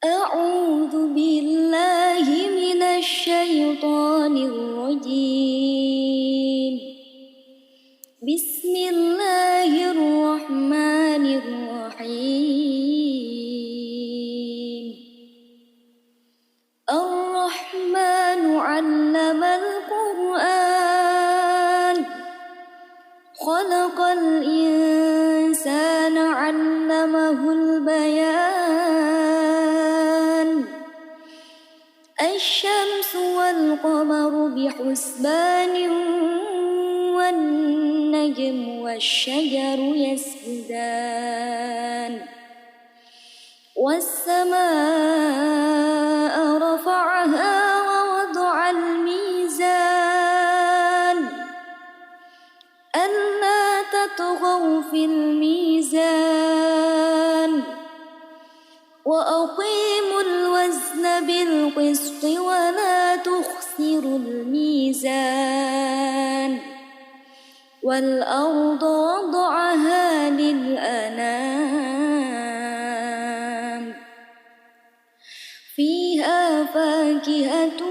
أعوذ بالله من الشيطان الرجيم. بسم الله الرحمن الرحيم. الرحمن علم القرآن، خلق الإنسان علمه البيان. الشمس والقمر بحسبان، والنجم والشجر يسجدان. والسماء رفعها ووضع الميزان، ألا تطغوا في الميزان. وأقيموا الوزن بالقسط ولا تخسروا الميزان. والأرض وضعها للأنام، فيها فاكهة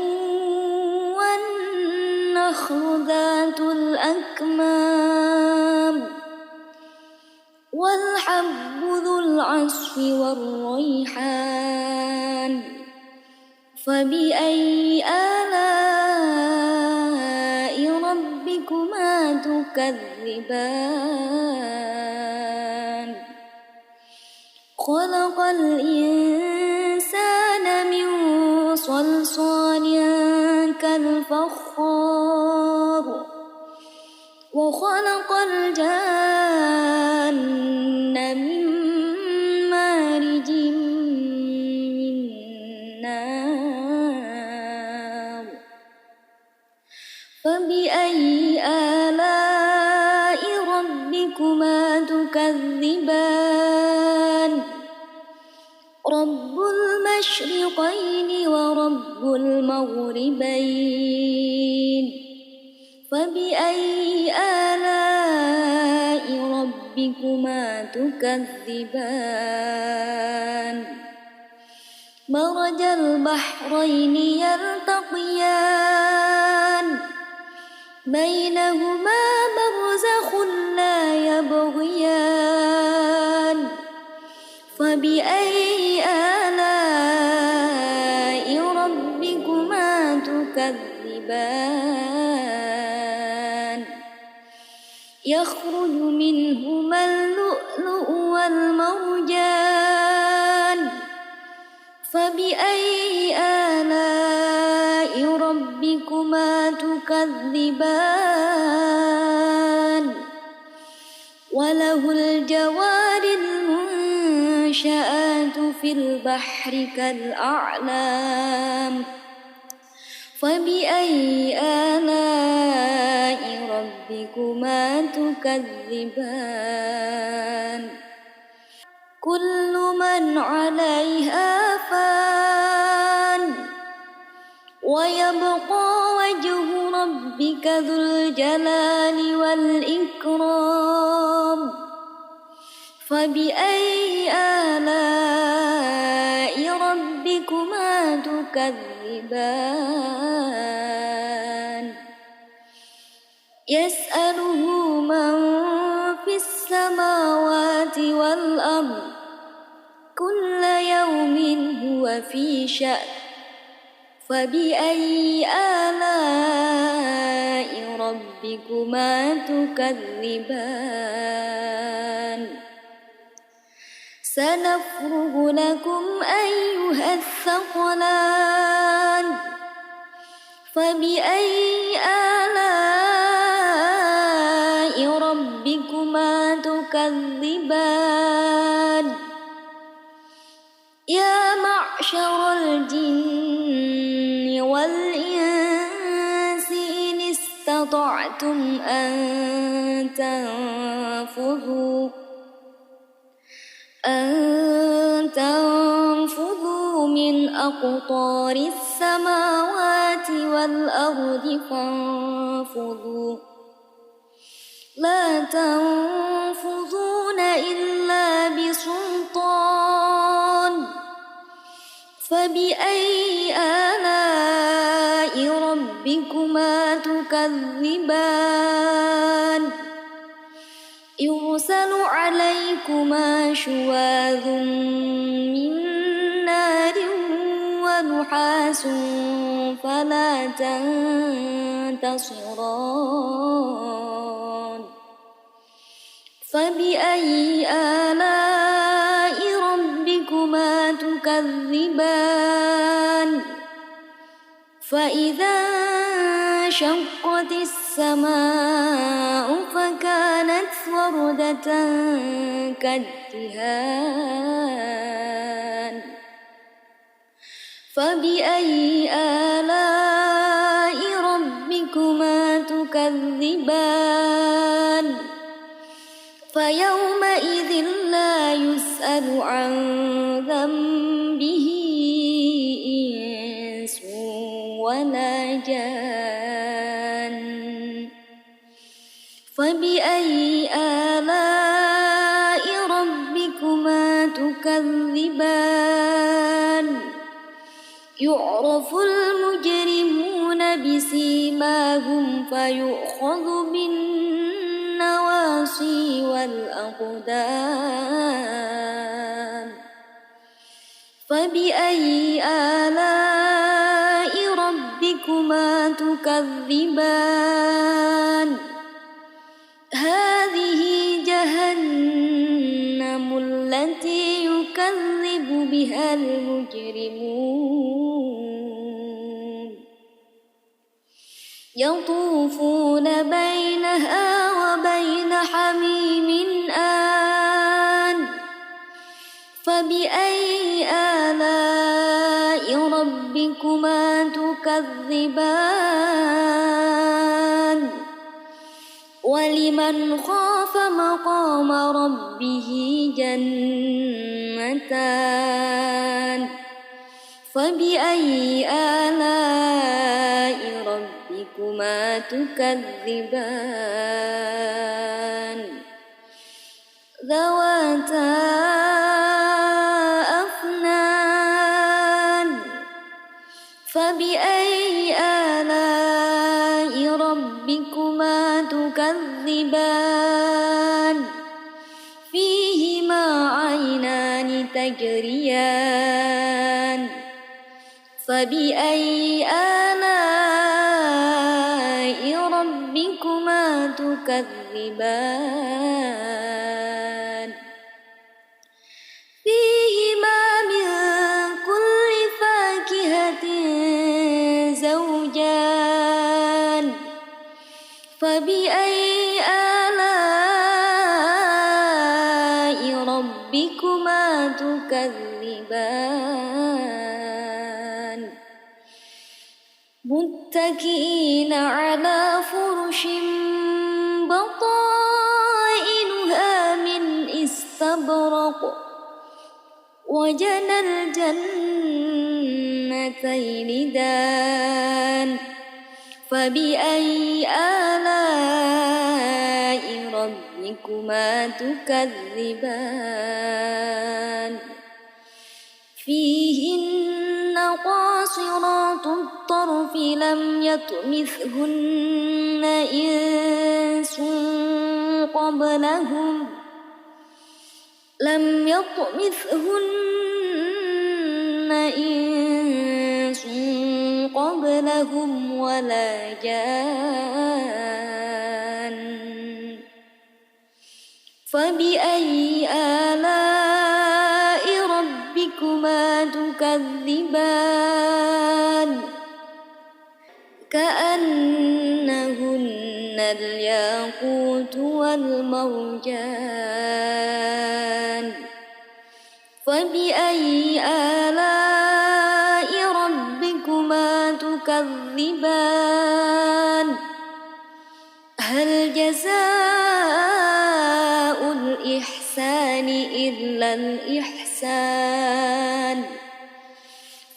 والنخل ذات الأكمام، والحب ذو العصف والريحان. فبأي آلاء ربكما تكذبان؟ خلق الإنسان من صلصال كالفخار، وخلق الجان من مارج من نار. فبأي آلاء ربكما تكذبان؟ رب المشرقين ورب المغربين. فبأي آلاء ربكما تكذبان؟ مرج البحرين يلتقيان، بينهما برزخ لا يبغيان. فبأي آلاء ربكما تكذبان؟ يخرج منهما اللؤلؤ والمرجان. فبأي آلاء ربكما تكذبان؟ وله الجوار المنشآت في البحر كالأعلام. فبأي آلاء ربكما تكذبان؟ كل من عليها فان، ويبقى وجه ربك ذو الجلال والإكرام. فبأي آلاء ربكما تكذبان؟ يسأله من في السماوات والأرض، كل يوم هو في شأن. فبأي آلاء ربكما تكذبان؟ سنفرغ لكم أيها الثقلان. فبأي آلاء ربكما تكذبان؟ يا معشر الجن والإنس إن استطعتم أن تنفذوا من أقطار السماوات والأرض فانفذوا، لا تنفذون إلا بسلطان. فبأي آلاء ربكما تكذبان يرسل عليكما شواظ من نار ونحاس فلا تنتصران فبأي آلاء ربكما تكذبان فإذا انشقت السماء فكانت وردة كالدهان فبأي آلاء ربكما تكذبان فيومئذ لا يسأل عن ذنبه إنس ولا جان فبأي آلاء ربكما تكذبان يعرف المجرمون بسيماهم فيؤخذ بالنواصي والأقدام فبأي آلاء ربكما تكذبان هذه جهنم التي يكذب بها المجرمون يطوفون بينها وبين حميم آن فبأي آلاء ربكما تكذبان ولمن خاف مقام ربه جنتان فبأي آلاء ربكما تكذبان ذواتا أفنان فبأي آلاء ربكما تكذبان فيهما عينان تجريان فبأي آلاء ربكما تكذبان فيهما من كل فاكهة زوجان فبأي آلاء ربكما تكذبان متكئين على فرش بطائنها من استبرق وجنى الجنتين دان فبأي آلاء ربكما تكذبان فيهن قاصرات الطرف لم يطمثهن إنس قبلهم ولا جان فبأي آلاء ربكما تكذبان كأنهن الياقوت والمرجان فبأي آلاء ربكما تكذبان هل جزاء الإحسان إلا الإحسان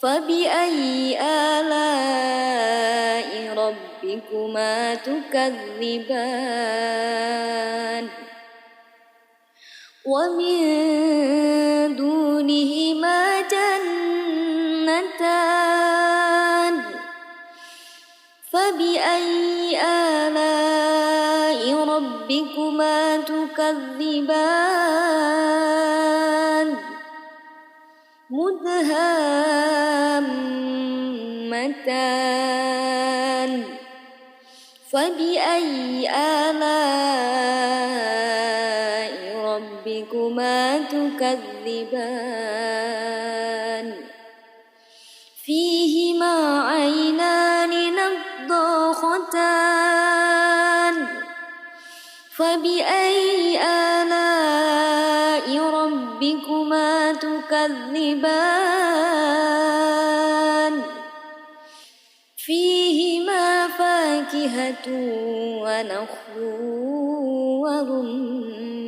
فبأي آلاء ربكما تكذبان ومن دونهما جنتان فبأي آلاء ربكما تكذبان مدهامتان فبأي آلاء ربكما تكذبان فيهما عينان نضاختان فبأي آلاء ربكما تكذبان فيهما فاكهة ونخل ورمان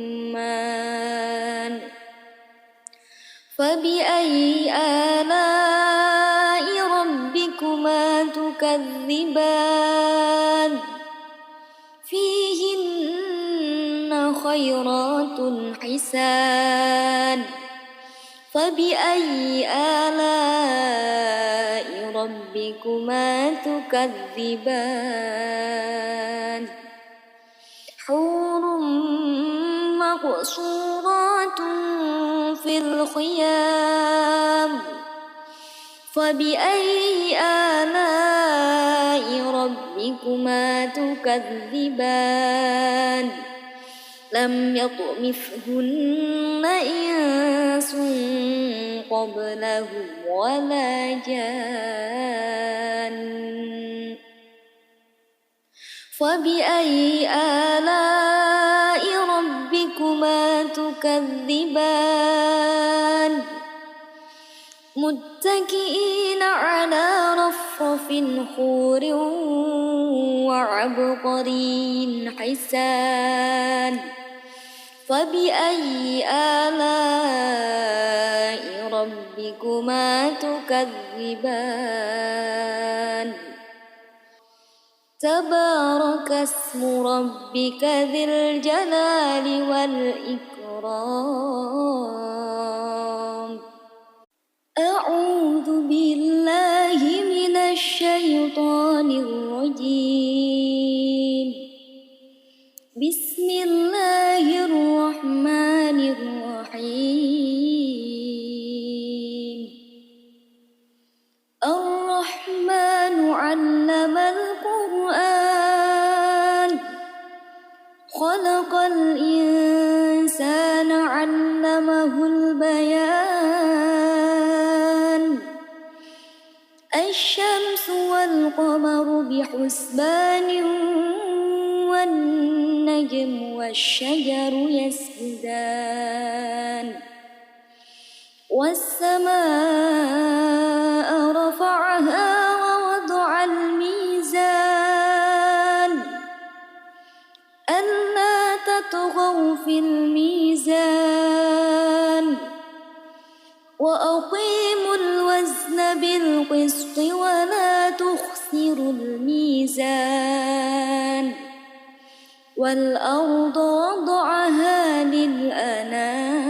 فبأي آلاء ربكما تكذبان فيهن خيرات حسان فبأي آلاء ربكما تكذبان حور مقصورات في الخيام فبأي آلاء ربكما تكذبان لم يطمثهن إنس قبلهم ولا جان فبأي آلاء ربكما تكذبان متكئين على رفرف خور وعبقري حسان فبأي آلاء ربكما تكذبان تبارك اسم ربك ذي الجلال والإكرام أعوذ بالله من الشيطان الرجيم بسم الله الرحمن الرحيم الرحمن علم القرآن خلق الإنسان علمه البيان الشمس والقمر بحسبان والنجم والشجر يسجدان والسماء رفعها ووضع الميزان ألا تطغوا في الميزان وأقيموا الوزن بالقسط ولا تخسروا الميزان والأرض وضعها للأنام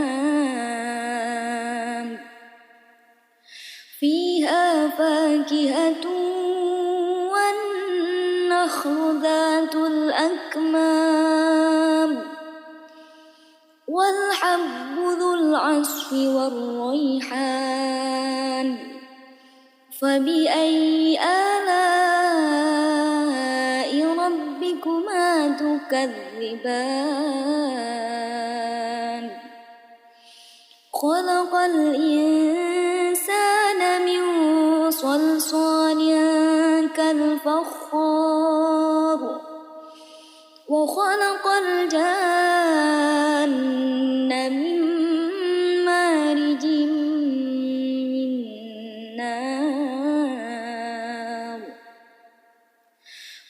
فيها فاكهة والنخل ذات الأكمام والحب ذو العصف والريحان فبأي آلاء ربكما تكذبان خلق الإنسان من صلصال كالفخار وخلق الجان من مارج من نار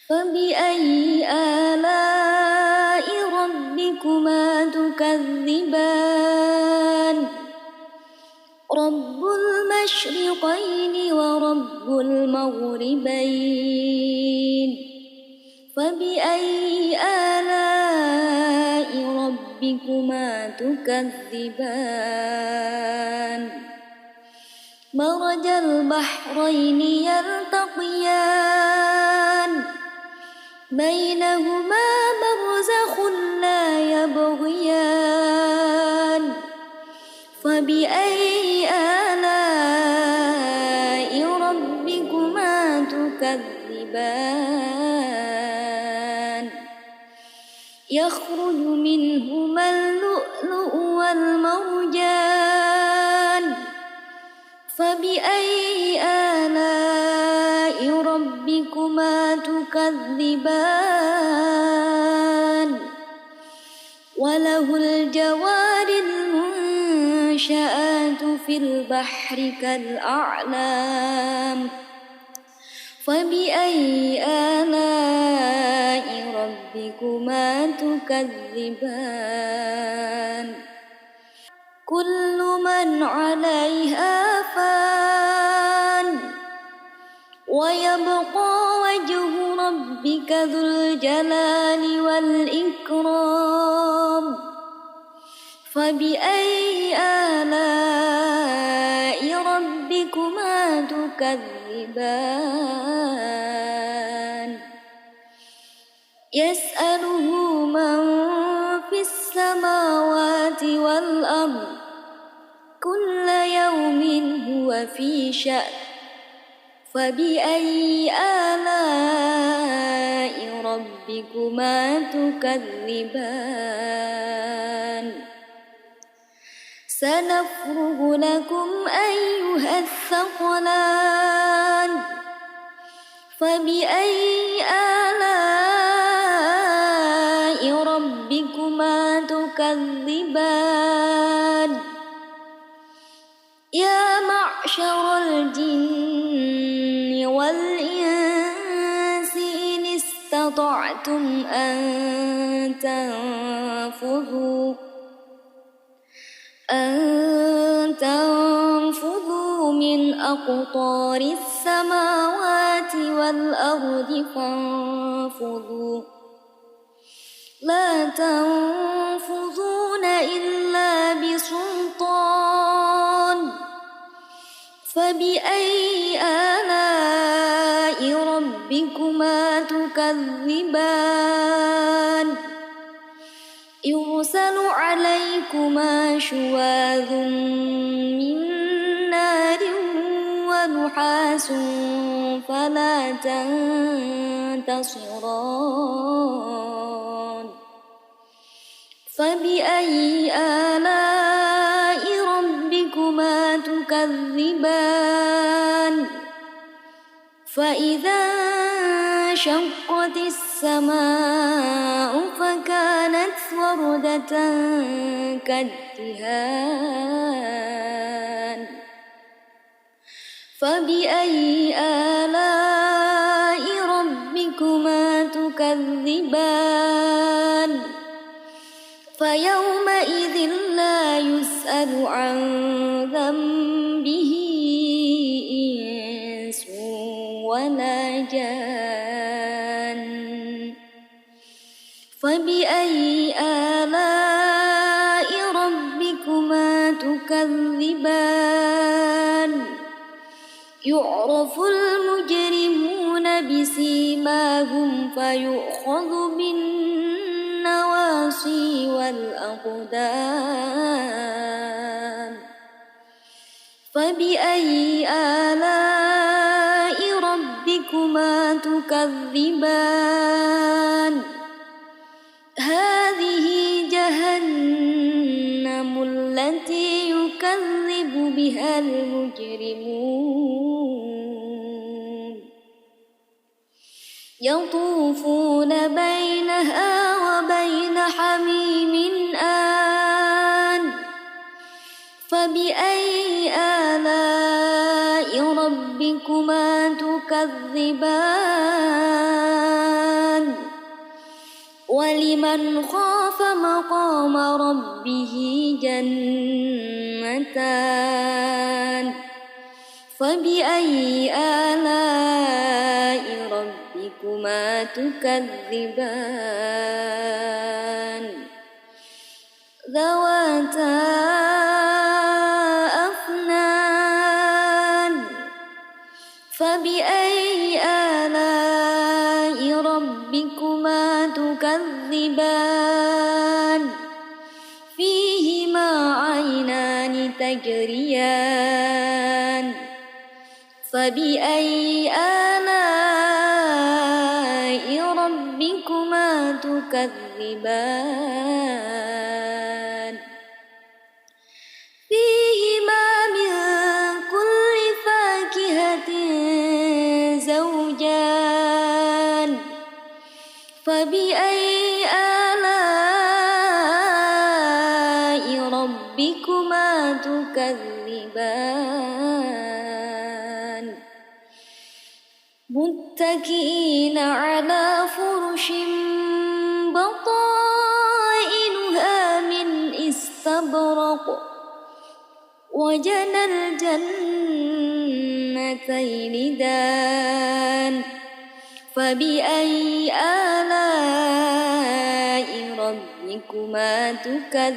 فبأي آلاء ربكما تكذبان رب المشرقين ورب المغربين فبأي آلاء ربكما تكذبان مرج البحرين يلتقيان بينهما برزخ لا يبغيان فبأي آلاء ربكما تكذبان يخرج منهما اللؤلؤ والمرجان فبأي آلاء ربكما تكذبان وله الجوار المنشآت في البحر كالأعلام فبأي آلاء ربكما تكذبان كل من عليها فان ويبقى وجه ربك ذو الجلال والإكرام فبأي آلاء ربكما تكذبان يسأله من في السماوات والأرض كل يوم هو في شأن فبأي آلاء ربكما تكذبان سنفرغ لكم أيها الثقلان فبأي آلاء ربكما تكذبان يا معشر الجن والإنس إن استطعتم أن تنفذوا من أقطار السماوات والأرض فانفذوا لا تنفذون إلا بسلطان فبأي آلاء ربكما تكذبان يرسل عليكما شواظ من نار ونحاس فلا تنتصران فبأي آلاء ربكما تكذبان فإذا انشقت السماء فكانت وردة كالدهان فبأي آلاء ربكما تكذبان فيومئذ لا يسأل عن ذنبه إنس ولا جان فبأي آلاء ربكما تكذبان يعرف المجرمون بسيماهم فيؤخذ بالنواصي والأقدام فبأي آلاء ربكما تكذبان هذه جهنم التي يكذب بها المجرمون يطوفون بينها وبين حميم آن فبأي آلاء ربكما تكذبان ولمن خاف مقام ربه جنتان فبأي آلاء ربكما تكذبان ذواتا أفنان فبأي آلاء ربكما تكذبان فيهما عينان تجريان فبأي آلاء ربكما تكذبان فيهما من كل فاكهة زوجان فبأي آلاء ربكما تكذبان متكئين على فرش بطائنها من استبرق وجنى الجنتين دان فبأي آلاء ربكما تكذبان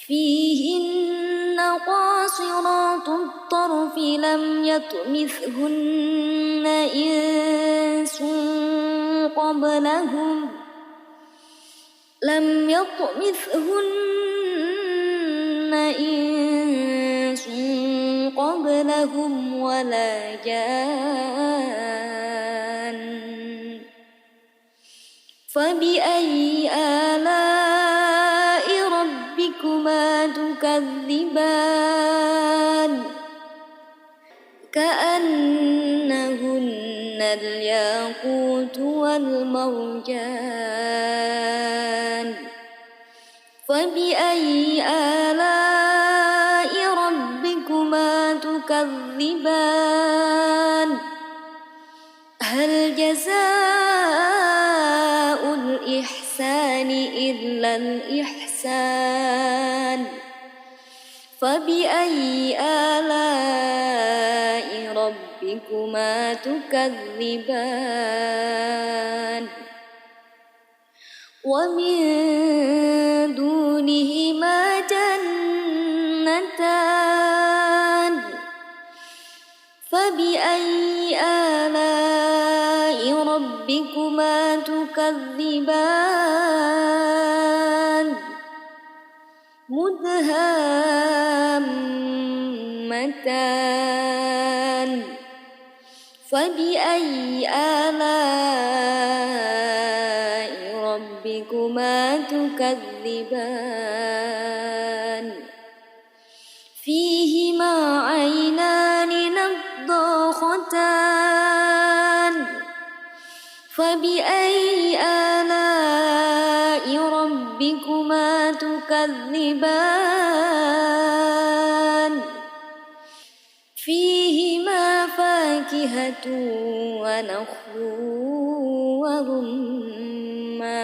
فيهن قاصرات الطرف لم يطمثهن إنس قبلهم ولا جان فبأي آلاء ربكما تكذبان كأنهن الياقوت والمرجان فبأي آلاء ربكما تكذبان هل جزاء الإحسان إلا الإحسان فبأي آلاء ربكما تكذبان ومن دونهما جنتان فبأي آلاء ربكما تكذبان مدهامتان فبأي آلاء ربكما تكذبان فيهما عينان نضاختان فبأي آلاء ربكما تكذبان فيهما فاكهة ونخل ورمان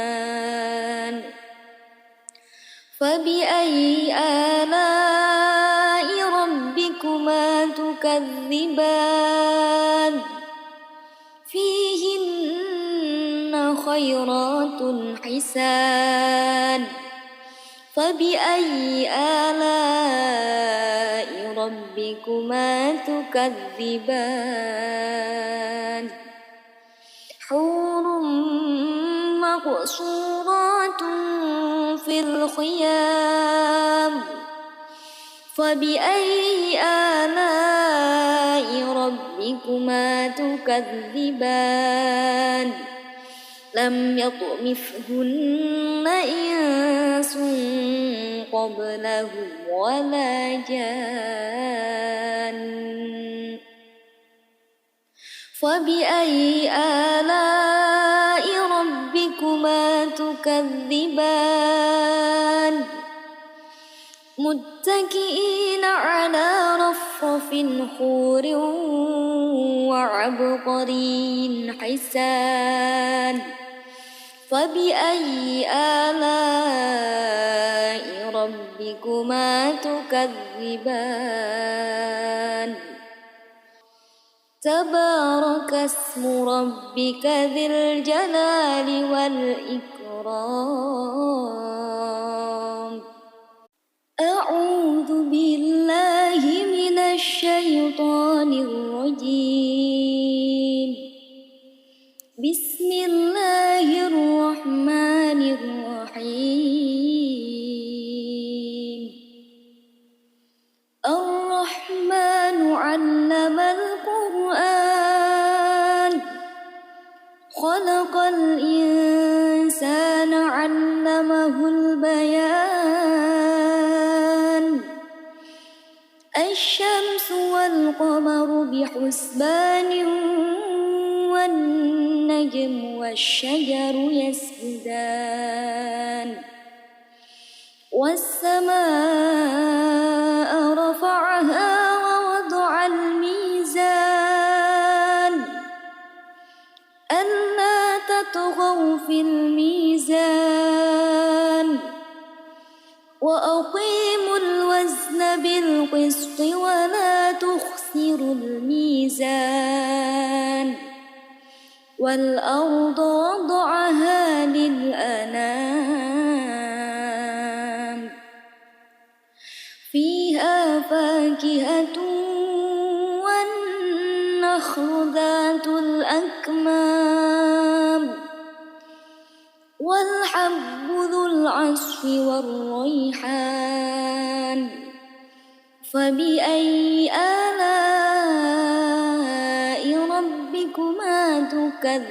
فبأي آلاء ربكما تكذبان فيهن خيرات حسان فبأي آلاء ربكما تكذبان حور مقصورات في الخيام فبأي آلاء ربكما تكذبان لم يطمثهن إنس قبلهم ولا جان فبأي آلاء ربكما تكذبان متكئين على رفرف خور وعبقري حسان فبأي آلاء ربكما تكذبان تبارك اسم ربك ذي الجلال والإكرام أعوذ بالله من الشمس والقمر بحسبان والنجم والشجر يسجدان والسماء رفعها ووضع الميزان ألا تطغوا في الميزان وأقيموا الوزن بالقسط ولا تخسروا الميزان والأرض وضعها للأنام فيها فاكهة والنخل ذات الأكمام والحب ذو العصف والريحان فبأي آلاء ربكما تكذبان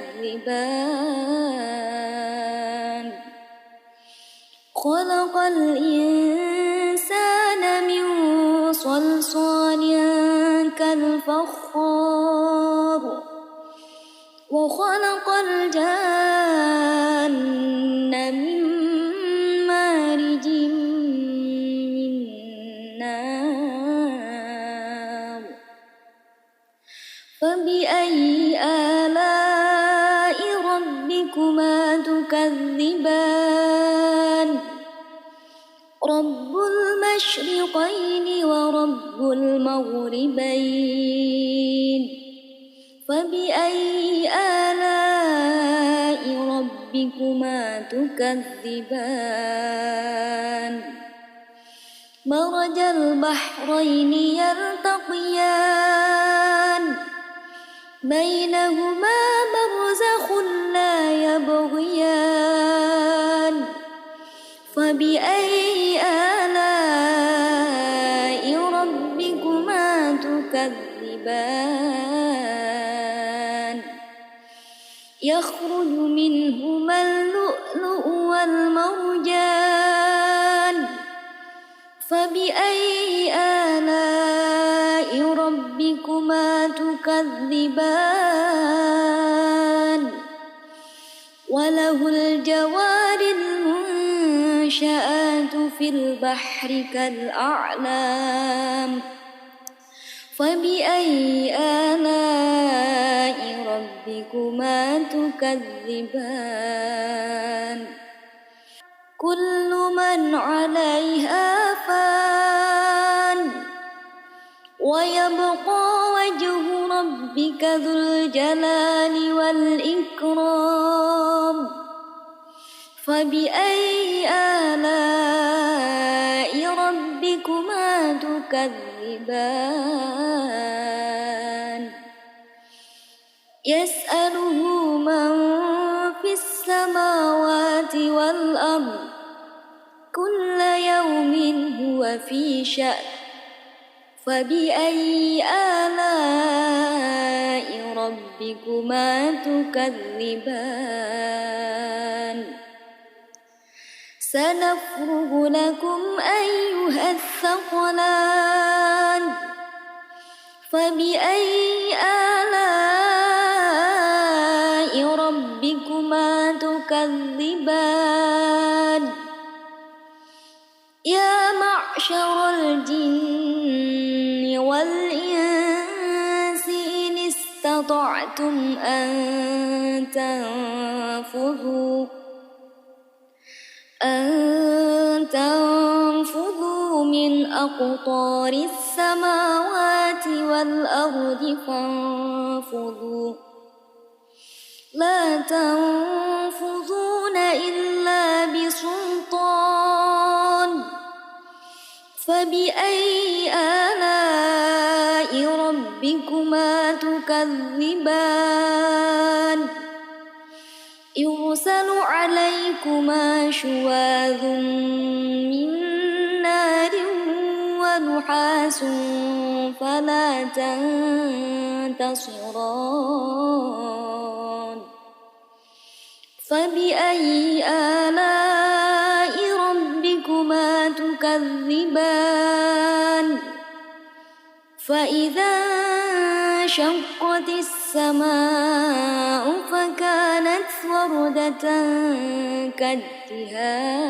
خلق الإنسان من صلصال كالفخار وخلق الجان من مارج من نار فبأي آلاء ربكما تكذبان رب المشرقين ورب المغربين فبأي آلاء ربكما تكذبان مرج البحرين يلتقيان بينهما برزخ لا يبغيان فبأي آلاء ربكما تكذبان يخرج منهما اللؤلؤ والمرجان فبأي آلاء ربكما تكذبان وله الجوار المنشآت في البحر كالأعلام فبأي آلاء ربكما تكذبان كل من عليها فان ويبقى وجه ربك ذو الجلال والإكرام فبأي آلاء ربكما تكذبان يسأله من في السماوات والأرض كل يوم هو في شأن فبأي آلاء ربكما تكذبان سنفرغ لكم أيها الثقلان فبأي آلاء ربكما تكذبان يا معشر الجن والإنس إن استطعتم أن تنفذوا من أقطار السماوات والأرض فانفذوا لا تنفذون إلا بسلطان فبأي آلاء ربكما تكذبان يرسل عليكما شواظ من نار ونحاس فلا تنتصران فبأي آلاء ربكما تكذبان فإذا انشقت السماء فكانت وردة كالدهان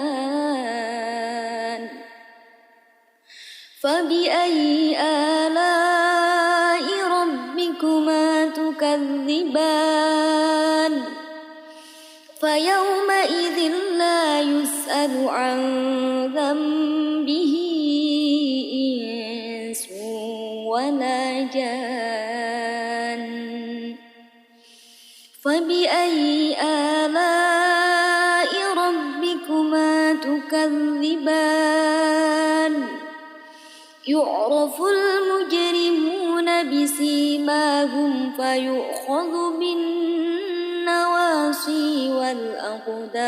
فبأي آلاء ربكما تكذبان فيومئذ لا يسأل عن ذنبه إنس ولا جان فبأي آلاء ربكما تكذبان يعرف المجرمون بسيماهم فيؤخذ بالنواصي والأقدام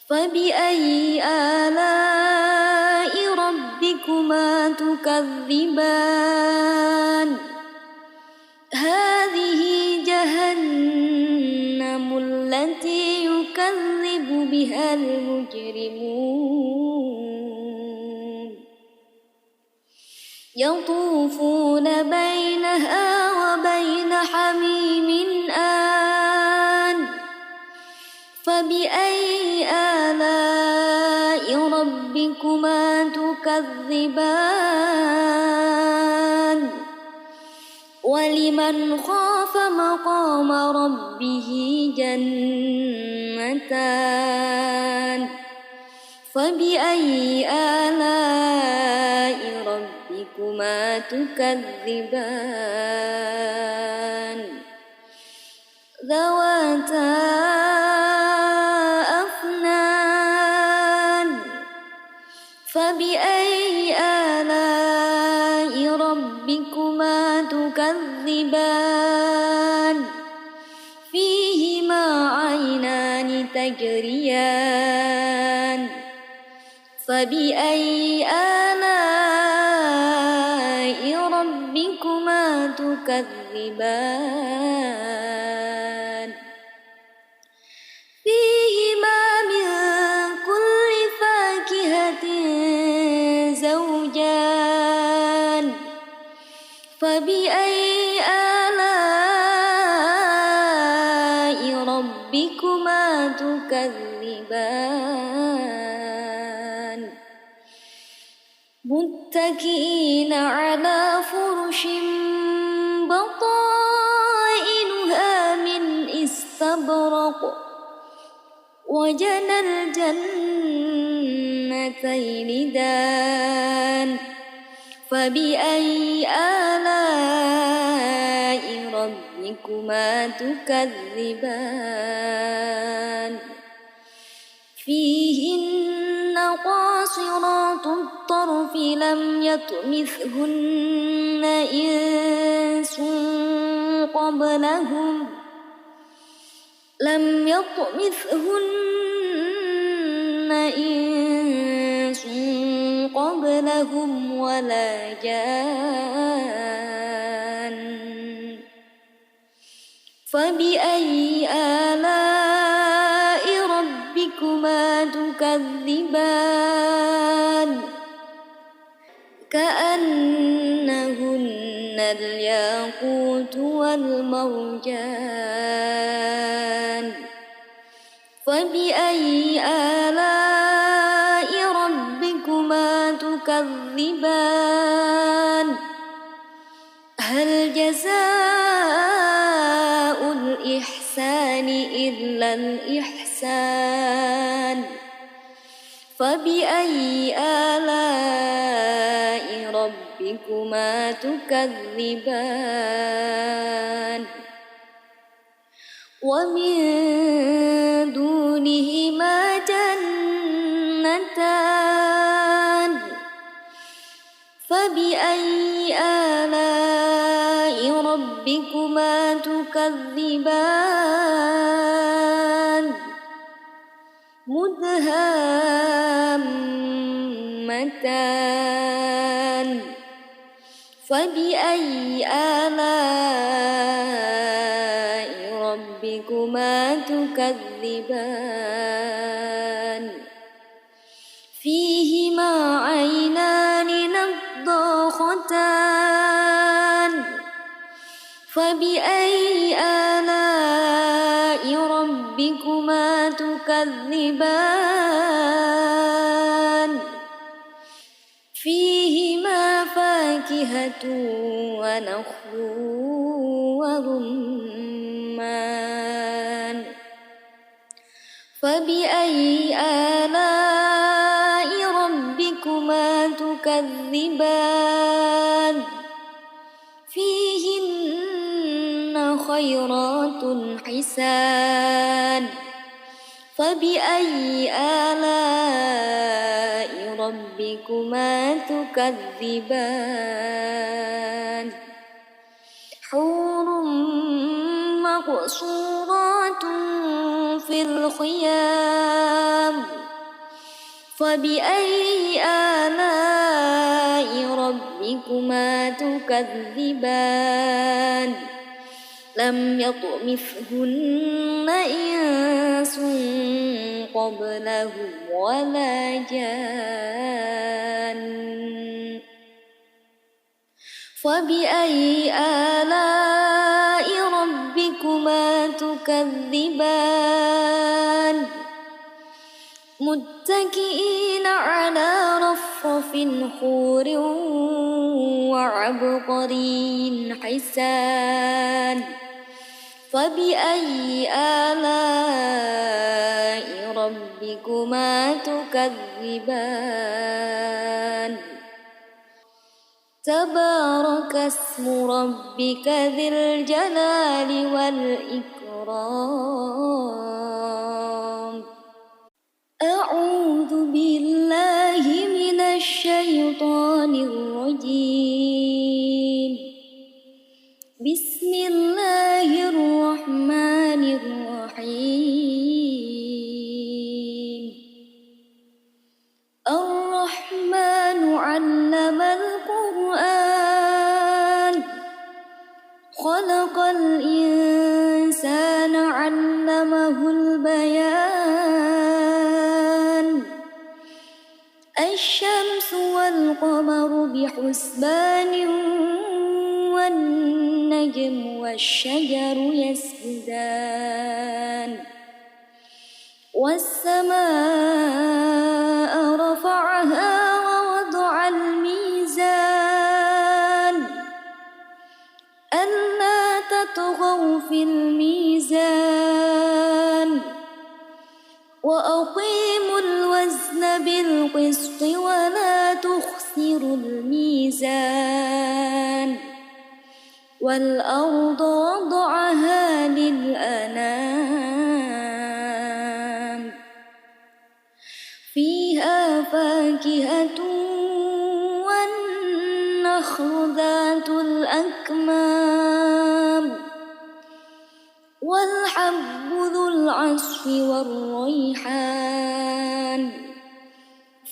فبأي آلاء ربكما تكذبان هذه جهنم التي يكذب بها المجرمون يطوفون بينها وبين حميم آن فبأي آلاء ربكما تكذبان ولمن خاف مقام ربه جنتان فبأي آلاء ربكما تكذبان ذواتا أفنان فبأي آلاء ربكما تكذبان فيهما عينان تجريان فبأي آلاء ربكما تكذبان فيهما من كل فاكهة زوجان فبأي آلاء ربكما تكذبان متكئين على فرش بطائنها من استبرق وجنى الجنتين دان فبأي آلاء ربكما تكذبان فيهن قاصرات الطرف لم يطمثهن إنس قبلهم ولا جان فبأي آلاء ربكما تكذبان كأنهن الياقوت والمرجان فبأي آلاء ربكما تكذبان هل جزاء الإحسان إلا الإحسان فبأي آلاء ربكما تكذبان ومن دونهما جنتان فبأي آلاء ربكما تكذبان مدهامتان فبأي آلاء ربكما تكذبان فيهما عينان فبأي آلاء ربكما تكذبان فيهما فاكهة ونخل ورمان فبأي آلاء ربكما تكذبان فيهن خيرات حسان فبأي آلاء ربكما تكذبان حور مقصورات في الخيام فبأي آلاء ربكما تكذبان لم يطمثهن إنس قبلهم ولا جان فبأي آلاء ربكما تكذبان متكئين على رفرف خور وعبقري حسان فبأي آلاء ربكما تكذبان تبارك اسم ربك ذي الجلال والإكرام أعوذ بالله من الشيطان الرجيم بسم الله الرحمن الرحيم الرحمن علم القرآن خلق الإنسان علمه البيان الشمس والقمر بحسبان والنجم والشجر يسجدان والسماء رفعها ووضع الميزان ألا تطغوا في الميزان وأقيموا الوزن بالقسط ولا تخسروا الميزان والأرض وضعها للأنام فيها فاكهة والنخل ذات الأكمام والحب ذو العصف والريحان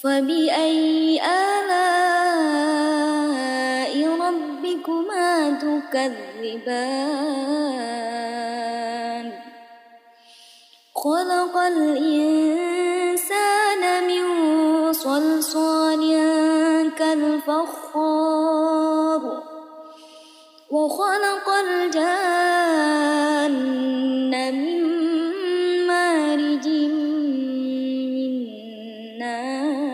فبأي آلاء ربكما تكذبان خلق الإنسان من صلصال كالفخار وخلق الجان من مارج من نار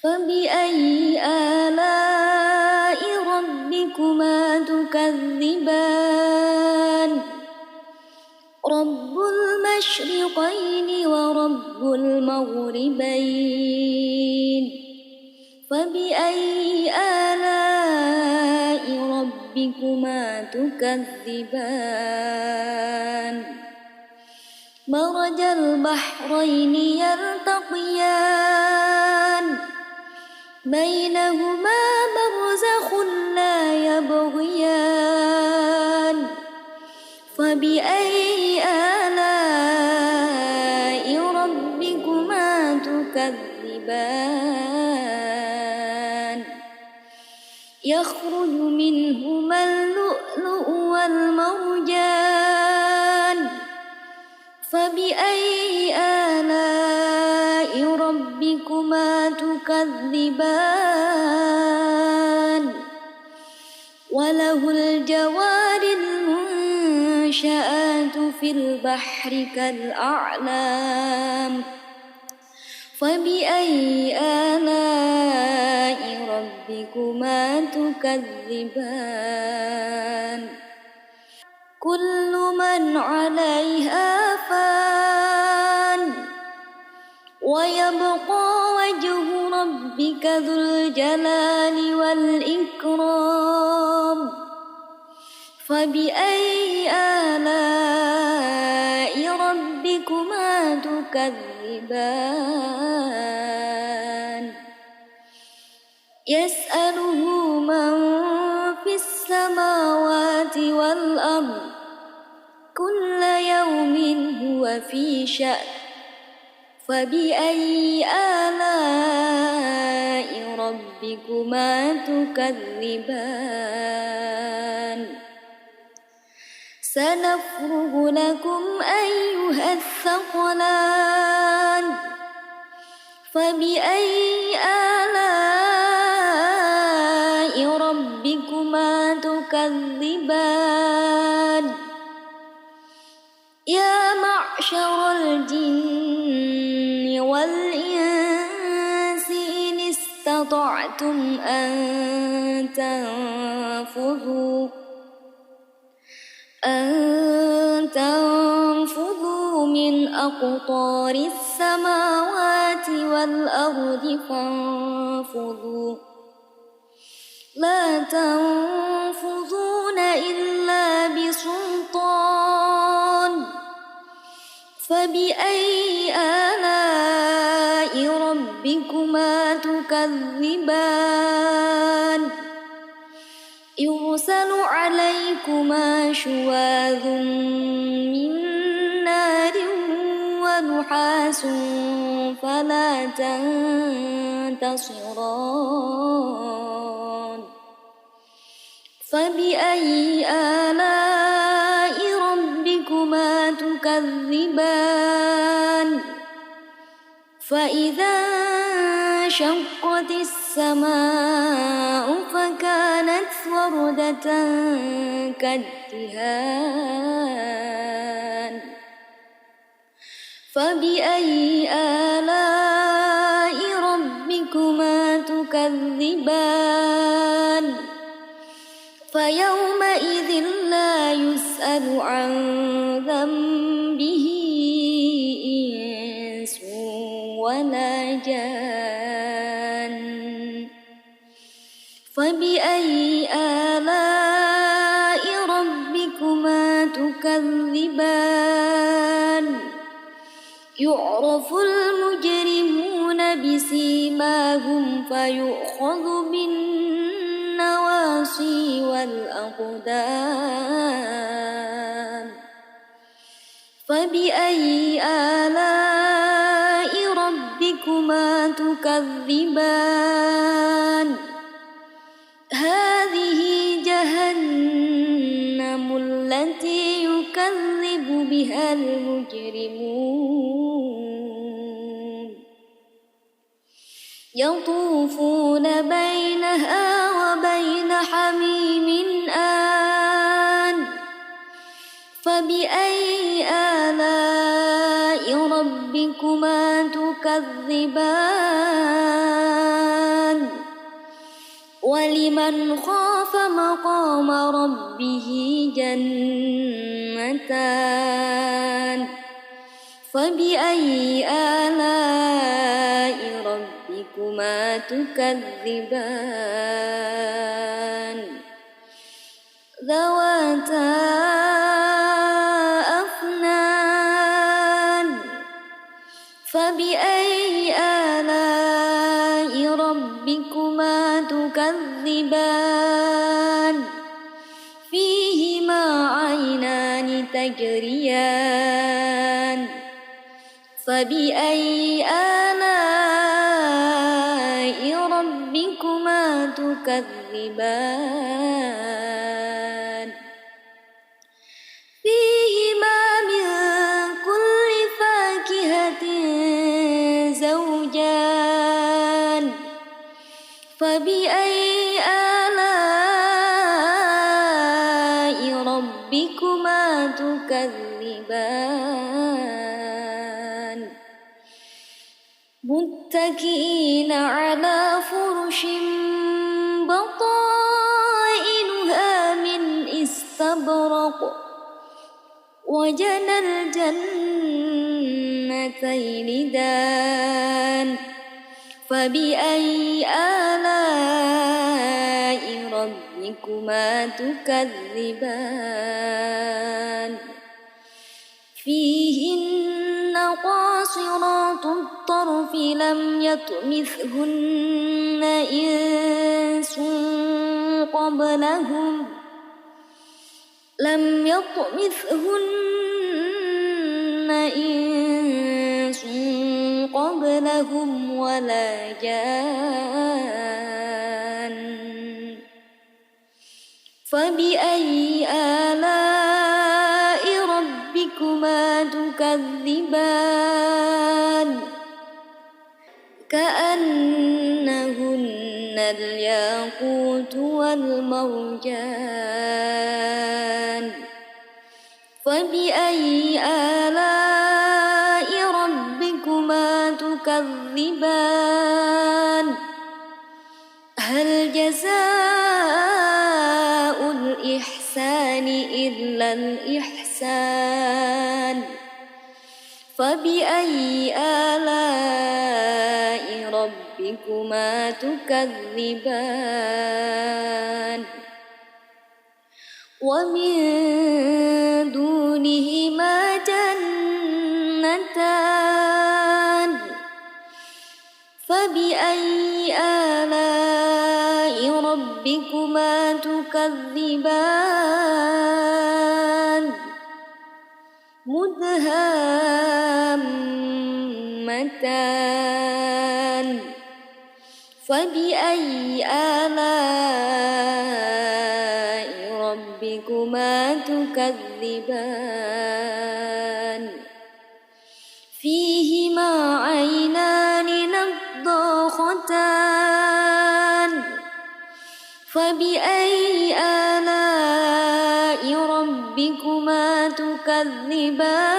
فبأي آلاء ربكما تكذبان رب المشرقين ورب المغربين فبأي آلاء ربكما تكذبان مرج البحرين يلتقيان بينهما برزخ لا يبغيان فبأي آلاء ربكما تكذبان يخرج منهما اللؤلؤ والمرجان فبأي آلاء ربكما تكذبان وله الجوار المنشآت في البحر كالأعلام فبأي آلاء ربكما تكذبان كل من عليها فان ويبقى وجه ربك ذو الجلال والإكرام فبأي آلاء ربكما تكذبان يسأله من في السماوات والأرض كل يوم هو في شأن فبأي آلاء ربكما تكذبان سنفرغ لكم أيها الثقلان فبأي آلاء ربكما تكذبان يا معشر الجن والإنس إن استطعتم أن تنفذوا من أقطار السماوات والأرض فانفذوا لا تنفذون إلا بسلطان فبأي آلاء ربكما تكذبان يرسل عليكما شواظ من نار ونحاس فلا تنتصران فبأي آلاء ربكما تكذبان فإذا انشقت السماء فكانت وردة كالدهان فبأي آلاء ربكما تكذبان فيومئذ لا يسأل عن ذنبه إنس ولا جان فبأي آلاء ربكما تكذبان يعرف المجرمون بسيماهم فيؤخذ بالنواصي والأقدام فبأي آلاء ربكما تكذبان هذه جهنم التي يكذب بها المجرمون يطوفون بينها وبين حميم آن فبأي آلاء ربكما تكذبان ولمن خاف مقام ربه جنتان فبأي آلاء ربكما تكذبان ذواتا أفنان فبأي آلاء ربكما تكذبان فيهما عينان تجريان فبأي آلاء ربكما تكذبان فيهما من كل فاكهة زوجان فبأي آلاء متكئين على فرش بطائنها من استبرق وجنى الجنتين دان فبأي آلاء ربكما تكذبان فيهن قاصرات الطرف لم يطمثهن إنس قبلهم ولا جان فبأي آلاء ربكما تكذبان كأنهن الياقوت والمرجان فبأي آلاء ربكما تكذبان هل جزاء الإحسان إلا الإحسان فبأي آلاء ربكما تكذبان ومن دونهما جنتان فبأي آلاء ربكما تكذبان مدهامتان فبأي آلاء ربكما تكذبان فيهما عينان نضاختان فبأي آلاء ربكما تكذبان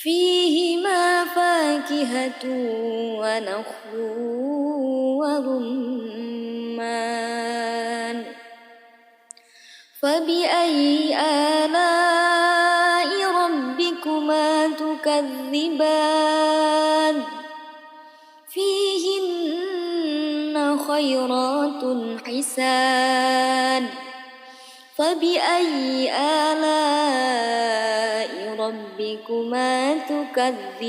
فيهما فاكهة ونخل ورمان فبأي آلاء ربكما تكذبان فيهن خيرات حسان فبأي آلاء ربكما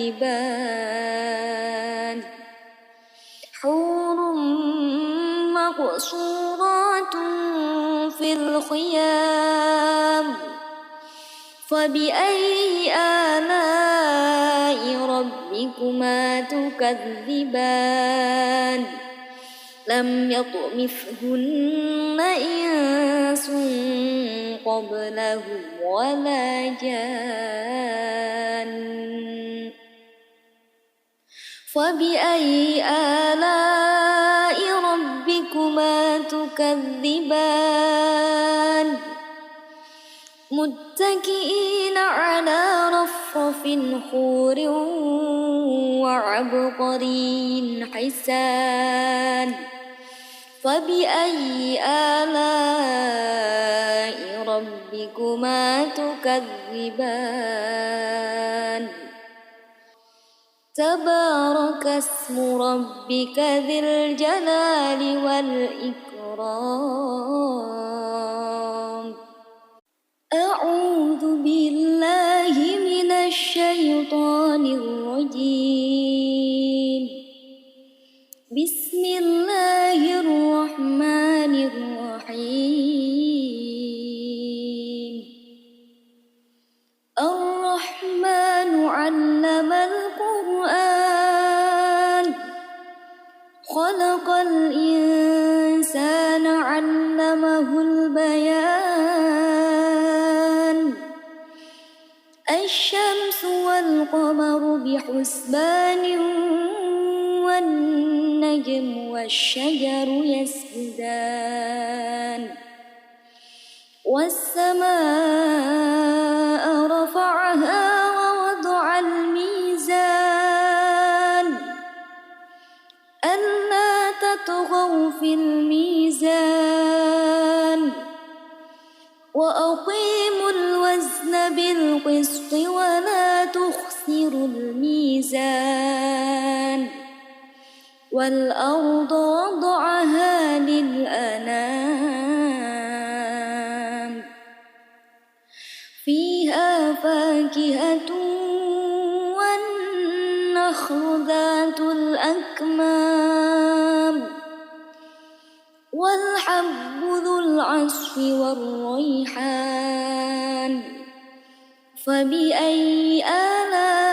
تكذبان حور مقصورات في الخيام فبأي آلاء ربكما تكذبان لم يطمثهن إنس قبلهم ولا جان فبأي آلاء ربكما تكذبان متكئين على رفرف خور وعبقري حسان فبأي آلاء ربكما تكذبان تبارك اسم ربك ذي الجلال والإكرام أعوذ بالله من الشيطان الرجيم بسم الله الرحمن الرحيم الرحمن علم القرآن خلق الإنسان علمه البيان الشمس والقمر بحسبان والنجم والشجر يسجدان والسماء رفعها ووضع الميزان في الميزان وأقيموا الوزن بالقسط ولا تخسروا الميزان والأرض وضعها للأنام فيها فاكهة والنخل ذات الأكمام والحب ذو العصف والريحان فبأي آلاء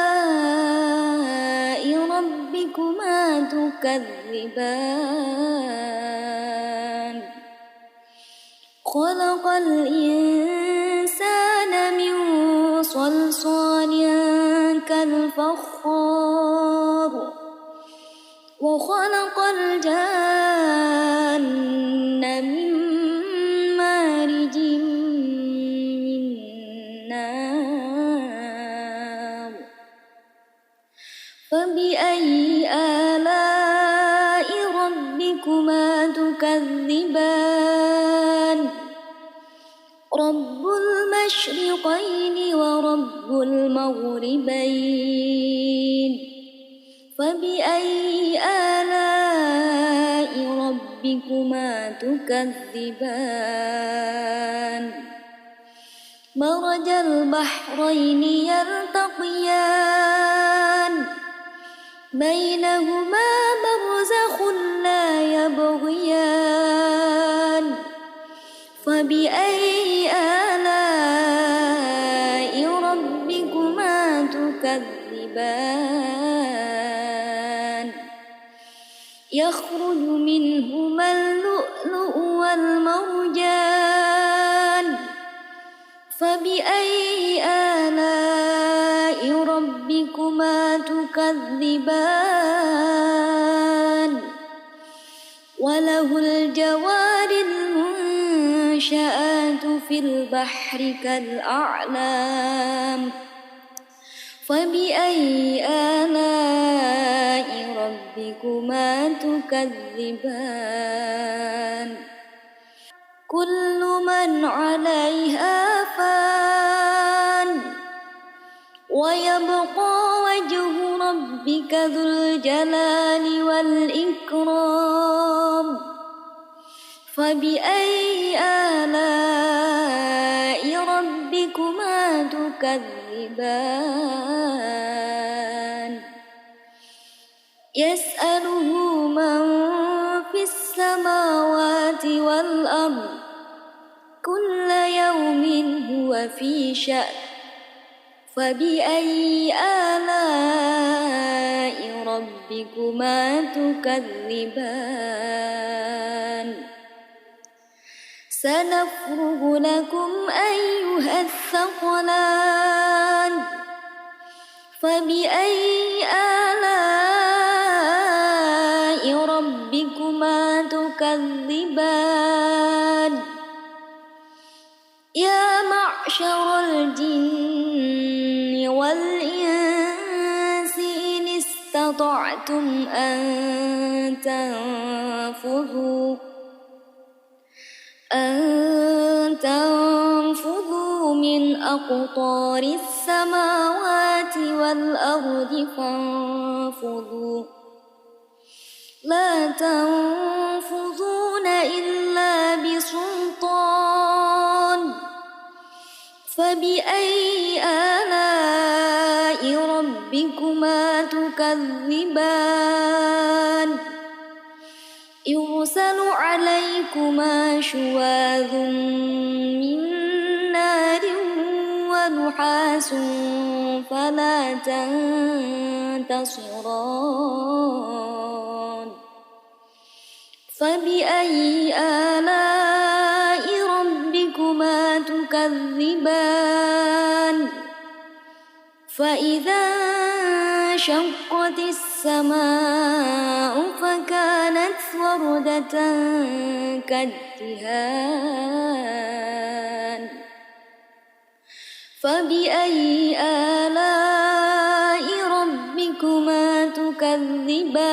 ربكما تكذبان خلق الإنسان من صلصال كالفخار وخلق الجان من مارج من نار فبأي آلاء ربكما تكذبان رب المشرقين ورب المغربين فبأي آلاء ربكما تكذبان مرج البحرين يلتقيان بينهما برزخ لا يبغيان فبأي آلاء ربكما تكذبان يخرج منهما اللؤلؤ والمرجان فبأي آلاء ربكما تكذبان وله الجوار المنشآت في البحر كالأعلام فبأي آلاء ربكما تكذبان كل من عليها فان ويبقى وجه ربك ذو الجلال والإكرام فبأي آلاء ربكما تكذبان يسأله من في السماوات والأرض كل يوم هو في شأن فبأي آلاء ربكما تكذبان سنفرغ لكم أيها الثقلان فبأي آلاء ربكما تكذبان يا معشر الجن والإنس إن استطعتم أن تنفذوا من أقطار السماوات والأرض فانفذوا لا تنفذون إلا بسلطان فبأي آلاء ربكما تكذبان يرسل عليكما شواظ من نار ونحاس فلا تنتصران فبأي آلاء ربكما تكذبان فإذا انشقت السماء فكانت وردة كالدهان فبأي آلاء ربكما تكذبان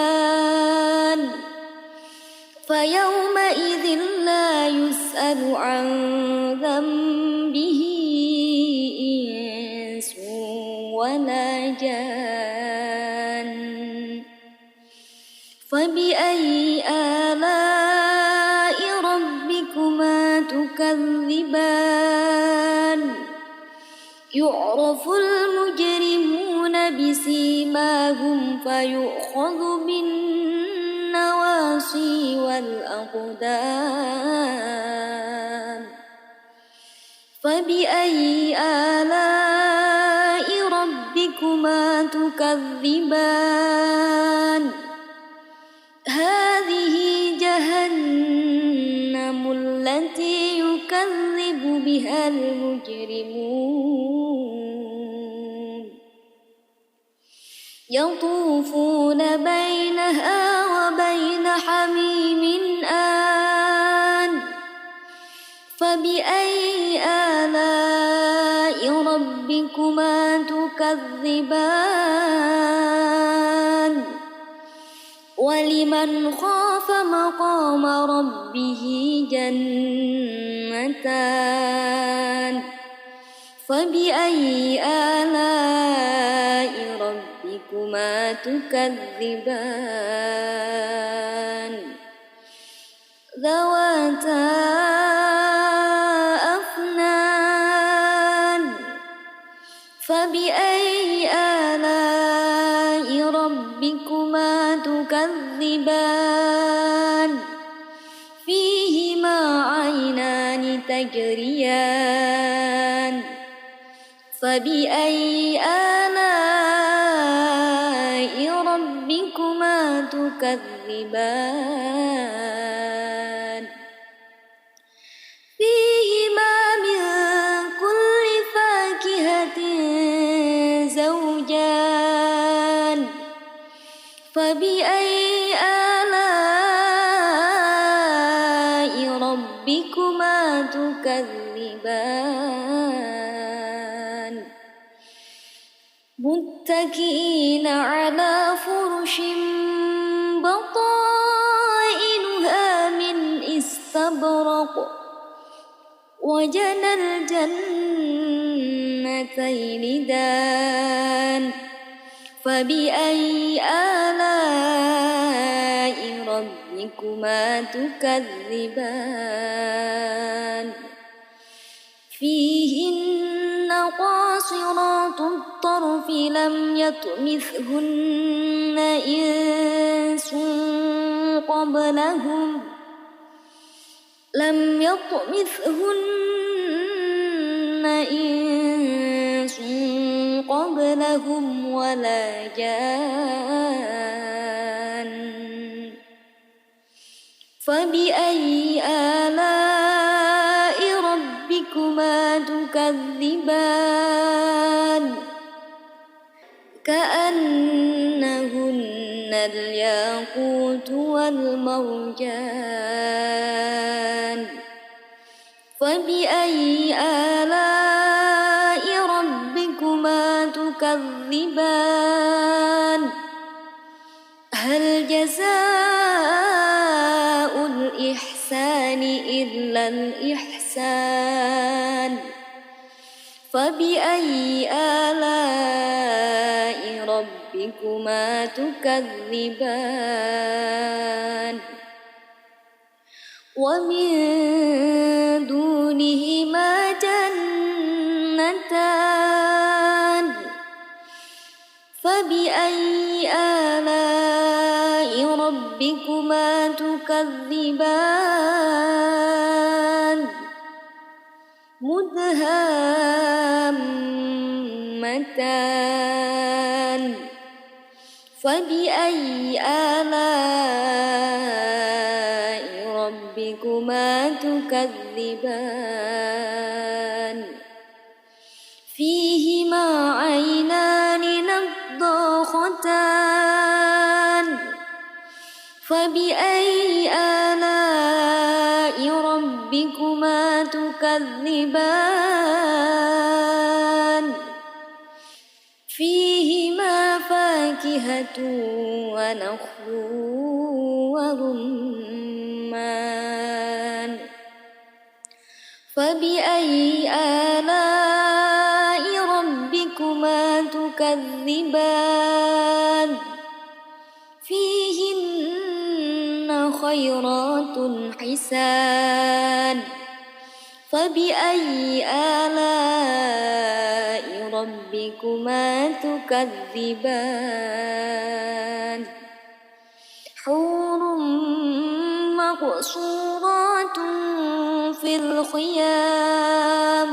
فيومئذ لا يسأل عن ذنبه إنس ولا جان فبأي آلاء ربكما تكذبان يعرف المجرمون بسيماهم فيؤخذ بالنواصي والأقدام فبأي آلاء ربكما تكذبان هذه جهنم التي يكذب بها المجرمون يطوفون بينها وبين حميم آن فبأي آلاء ربكما تكذبان ولمن خاف مقام ربه جنتان فبأي آلاء ربكما تكذبان ذواتا أفنان فبأي آلاء ربكما تكذبان فيهما عينان تجريان فبأي آلاء ربكما تكذبان فيهما من كل فاكهة زوجان فبأي آلاء ربكما تكذبان متكئين على فرش بطائنها من استبرق وجنى الجنتين دان فبأي آلاء ربكما تكذبان فيهن قاصرات الطرف لم يطمثهن إنس قبلهم ولا جان فبأي آلاء ربكما تكذبان كأنهن الياقوت والمرجان فبأي آلاء ربكما تكذبان هل جزاء الإحسان إلا الإحسان فبأي آلاء ربكما تكذبان ومن دونهما جنتان فبأي آلاء ربكما تكذبان مدهامتان فبأي آلاء ربكما تكذبان فيهما عينان نضاختان فبأي آلاء ربكما تكذبان فيهما فاكهة ونخل ورمان فبأي آلاء ربكما تكذبان فيهن خيرات حسان فبأي آلاء ربكما تكذبان حور مقصورات في الخيام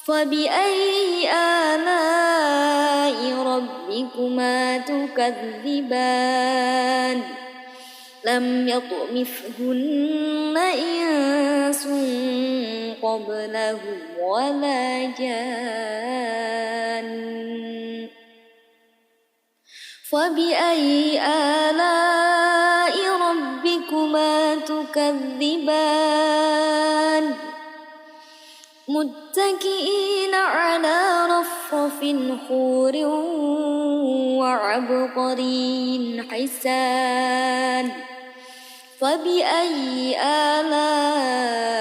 فبأي آلاء ربكما تكذبان لم يطمثهن إنس قبلهم ولا جان فبأي آلاء ربكما تكذبان متكئين على رفرف خور وعبقري حسان فبأي آلاء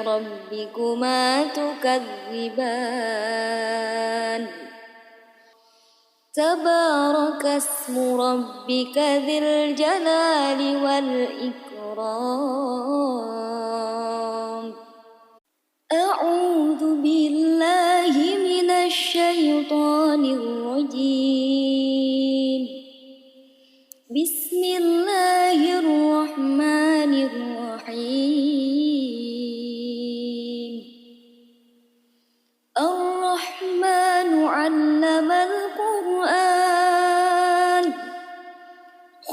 ربكما تكذبان تبارك اسم ربك ذي الجلال والإكرام أعوذ بالله من الشيطان الرجيم بسم الله الرحمن الرحيم الرحمن علم القرآن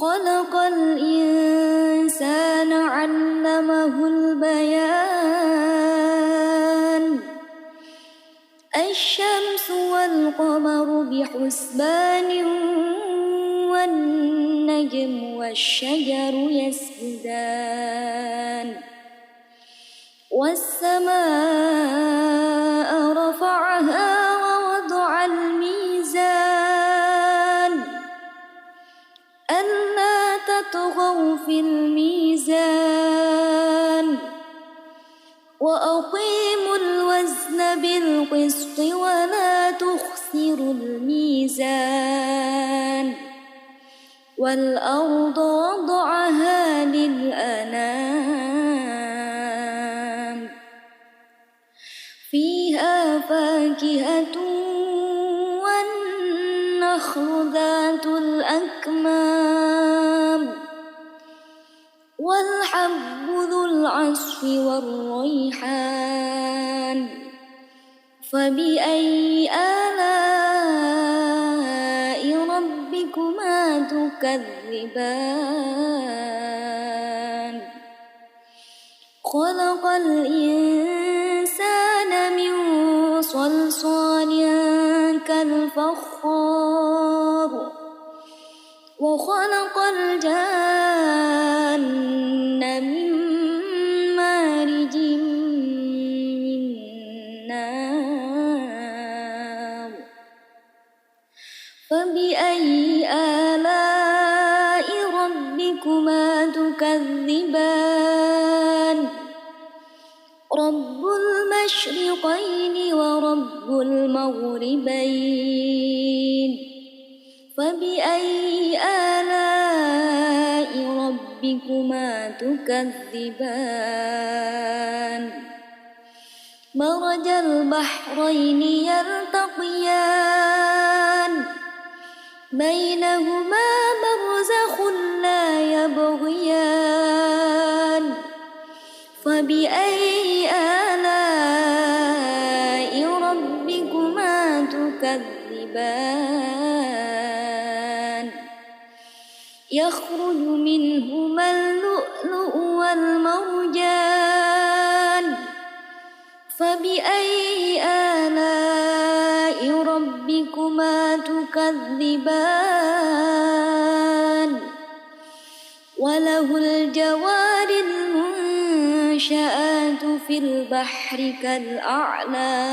خلق الإنسان علمه البيان الشمس والقمر بحسبان والنجم والشجر يسجدان والسماء رفعها ووضع الميزان ألا تطغوا في الميزان وأقيموا الوزن بالقسط ولا تخسروا الميزان والأرض وضعها للأنام فيها فاكهة والنخل ذات الأكمام والحب ذو العصف والريحان فبأي آلاء ربكما تكذبان خلق الإنسان من صلصال كالفخار وخلق الجان من مارج من نار فبأي آلاء ربكما تكذبان رب المشرقين ورب المغربين فبأي آلاء ربكما تكذبان مرج البحرين يلتقيان بينهما برزخ لا يبغيان فبأي آلاء ربكما تكذبان يخرج منهما اللؤلؤ والمرجان فبأي آلاء ربكما تكذبان وله الجوار المنشآت في البحر كالأعلام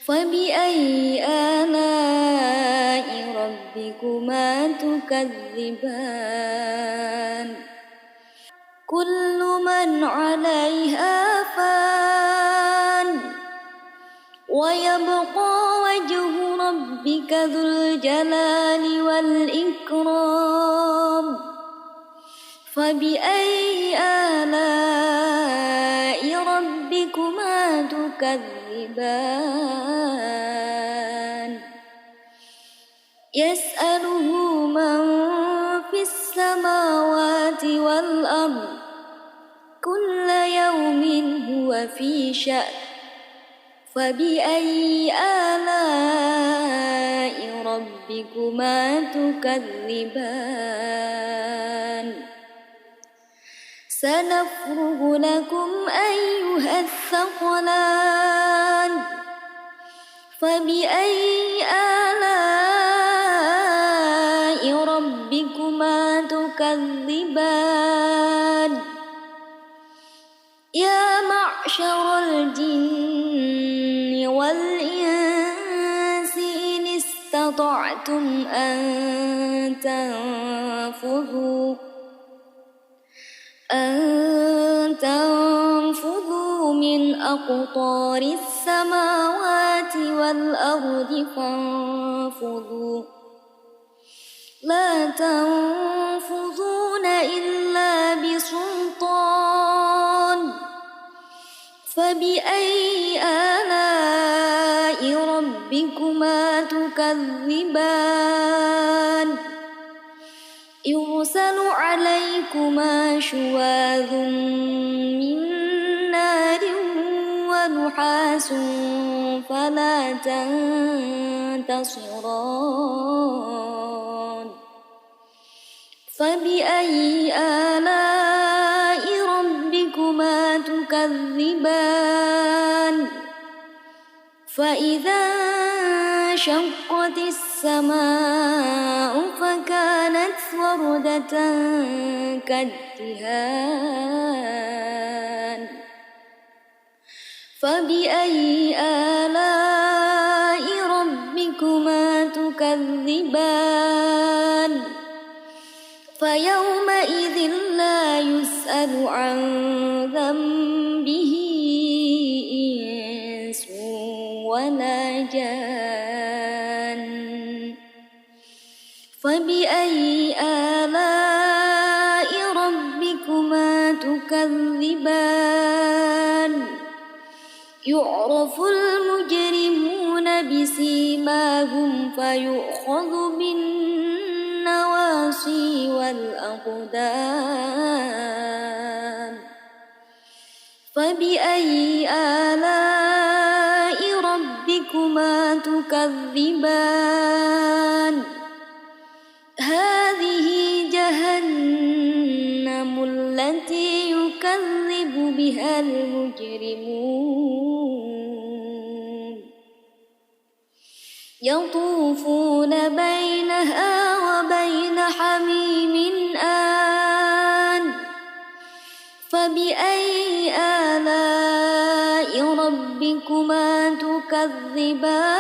فبأي آلاء ربكما تكذبان كل من عليها فان ويبقى وجه ربك ذو الجلال والإكرام فبأي آلاء ربكما تكذبان يسأله من في السماوات والأرض كل يوم هو في شأن فبأي آلاء ربكما تكذبان سنفرغ لكم أيها الثقلان فبأي آلاء ربكما تكذبان يا معشر الجن والإنس إن استطعتم أن تنفذوا من أقطار السماوات والأرض فانفذوا لا تنفذون إلا بسلطان فبأي آلاء ربكما تكذبان يرسل عليكما شواظ من نار ونحاس فلا تنتصران فبأي آلاء ربكما تكذبان فإذا انشقت السماء فكانت وردة كالدهان فبأي آلاء ربكما تكذبان فيومئذ لا يسأل عن ذنبه إنس ولا جان فبأي آلاء ربكما تكذبان يعرف المجرمون بسيماهم فيؤخذ بالنواصي والأقدام فبأي آلاء ربكما تكذبان هذه جهنم التي يكذب بها المجرمون يطوفون بينها وبين حميم آن فبأي آلاء ربكما تكذبان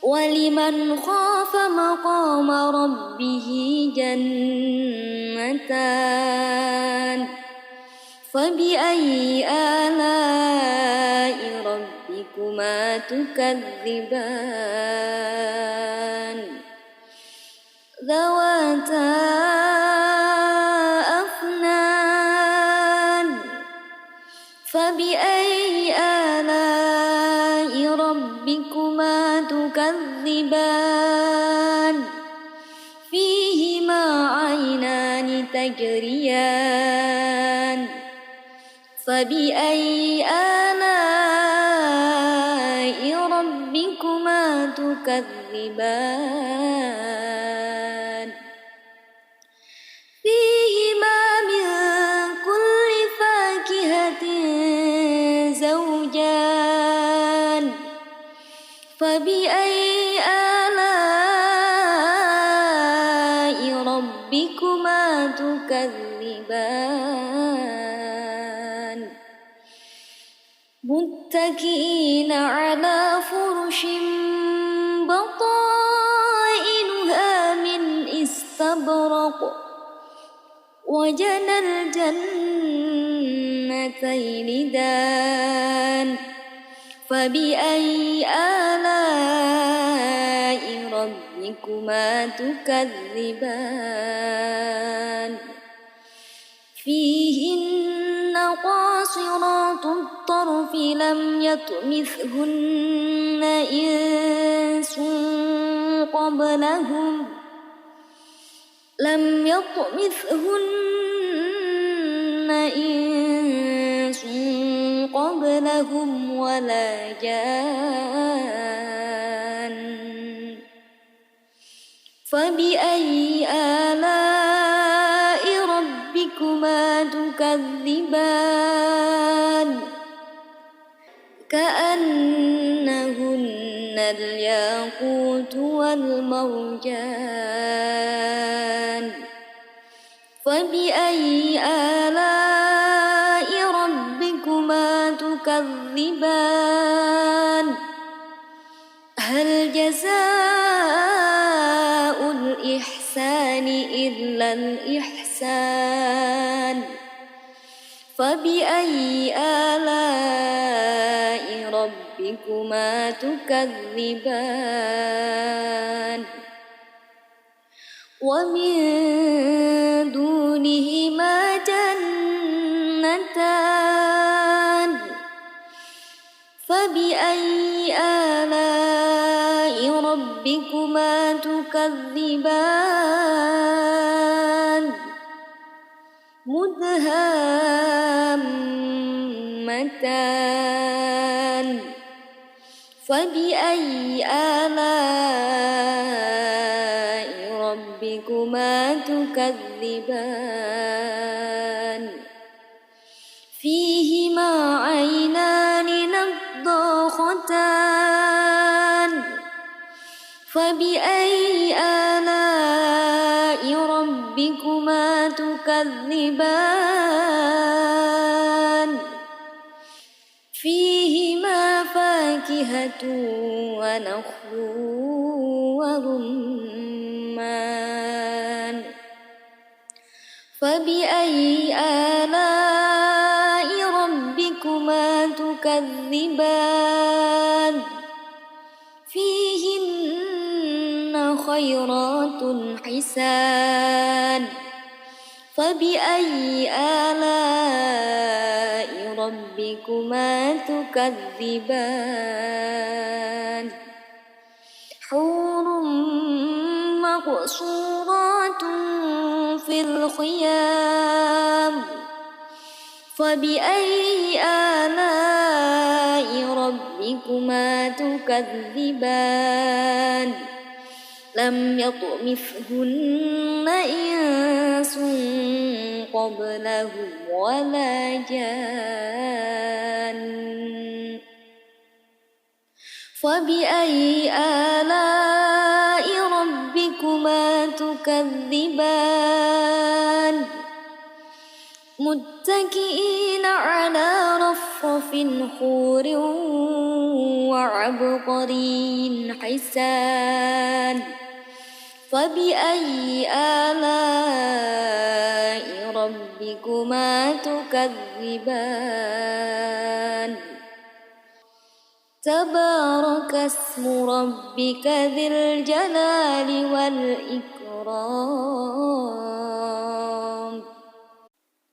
ولمن خاف مقام ربه جنتان فبأي آلاء ربكما تكذبان ذواتا أفنان فبأي آلاء ربكما تكذبان فيهما عينان تجريان فبأي آلاء ربكما تكذبان فيهما من كل فاكهة زوجان فبأي آلاء ربكما تكذبان متكئين على فرش بطائنها من استبرق وجنى الجنتين دان فبأي آلاء ربكما تكذبان فيهن قاصرات الطرف لم يطمثهن إنس قبلهم ولا جان فبأي آلاء ربكما تكذبان كأنهن الياقوت والمرجان فبأي آلاء ربكما تكذبان هل جزاء الإحسان إلا الإحسان فبأي آلاء ربكما تكذبان ومن دونهما جنتان فبأي آلاء ربكما تكذبان مدهامتان فبأي آلاء ربكما تكذبان فيهما عينان نضاختان فبأي آلاء ربكما تكذبان فيهما فاكهة ونخل ورمان فبأي آلاء ربكما تكذبان فيهن خيرات حسان فبأي آلاء ربكما تكذبان حور مقصورات في الخيام فبأي آلاء ربكما تكذبان لم يطمثهن إنس قبلهم ولا جان فبأي آلاء ربكما تكذبان متكئين على رفرف خور وعبقري حسان فبأي آلاء ربكما تكذبان تبارك اسم ربك ذي الجلال والإكرام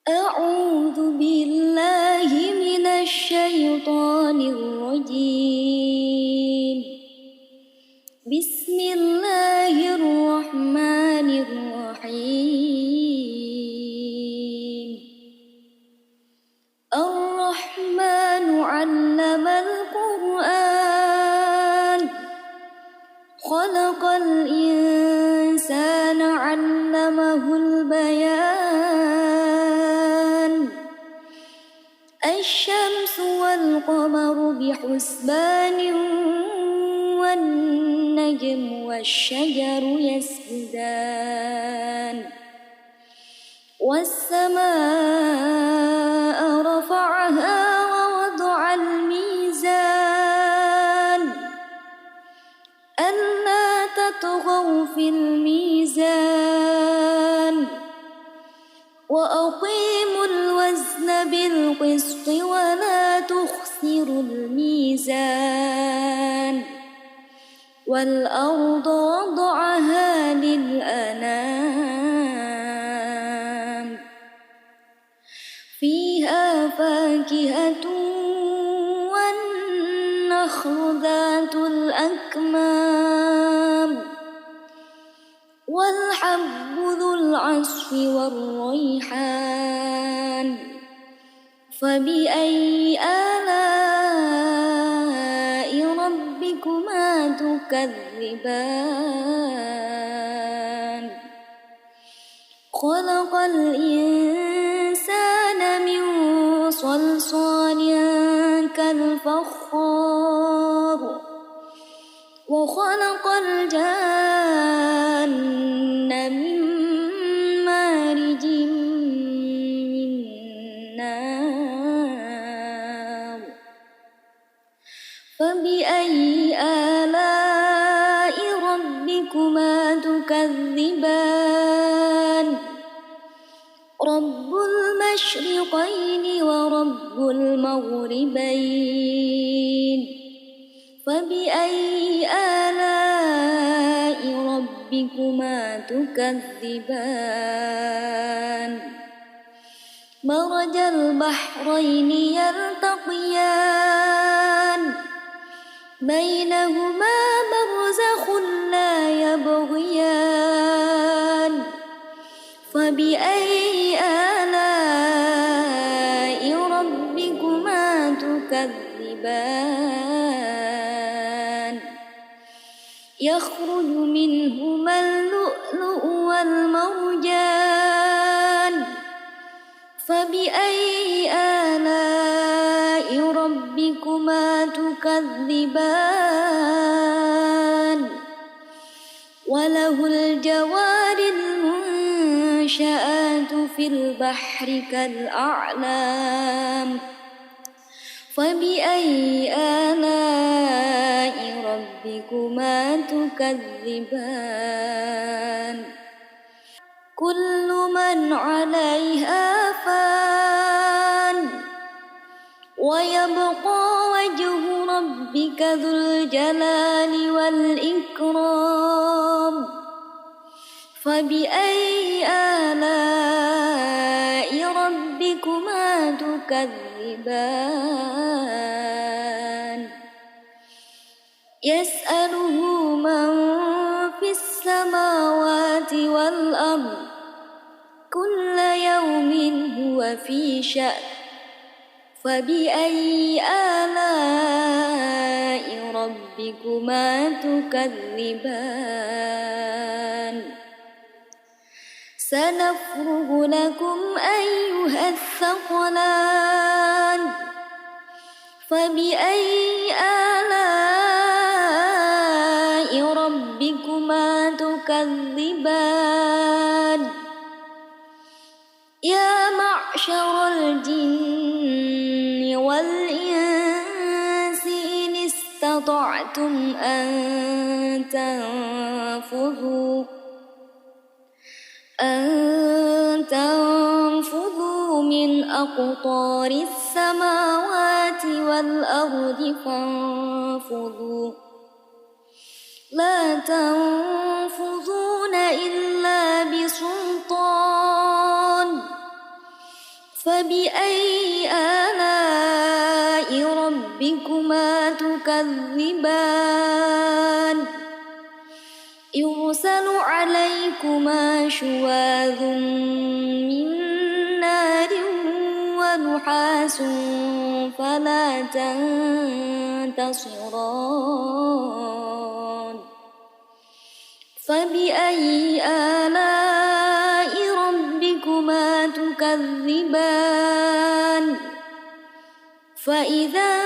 أعوذ بالله من الشيطان الرجيم بسم الله الرحمن الرحيم الرحمن علم القرآن خلق الإنسان علمه البيان الشمس والقمر بحسبان والنجم والشجر يسجدان والسماء رفعها ووضع الميزان ألا تطغوا في الميزان بالقسط ولا تخسروا الميزان والأرض وضعها للأنام فيها فاكهة والنخل ذات الأكمام والحب ذو العصف والريحان فبأي آلاء ربكما تكذبان خلق الإنسان من صلصال كالفخار وخلق الجان من مارج من نار فبأي آلاء ربكما تكذبان رب المشرقين ورب المغربين فبأي آلاء ربكما تكذبان مرج البحرين يلتقيان بينهما برزخ لا يبغيان فبأي آلاء ربكما تكذبان يخرج منهما اللؤلؤ والمرجان فبأي آلاء ربكما تكذبان وله الجوار المنشآت في البحر كالأعلام فبأي آلاء ربكما تكذبان كل من عليها فان ويبقى وجه ربك ذو الجلال والإكرام فبأي آلاء ربكما تكذبان يسأله من في السماوات والأرض كل يوم هو في شأن فبأي آلاء ربكما تكذبان سنفرغ لكم أيها الثقلان فبأي آلاء ربكما تكذبان يا معشر الجن والإنس إن استطعتم أن تنفذوا من أقطار السماوات والأرض فانفذوا لا تنفذون إلا بسلطان فبأي آلاء ربكما تكذبان يرسل عليكما شواظ من نار ونحاس فلا تنتصران فبأي آلاء ربكما تكذبان فإذا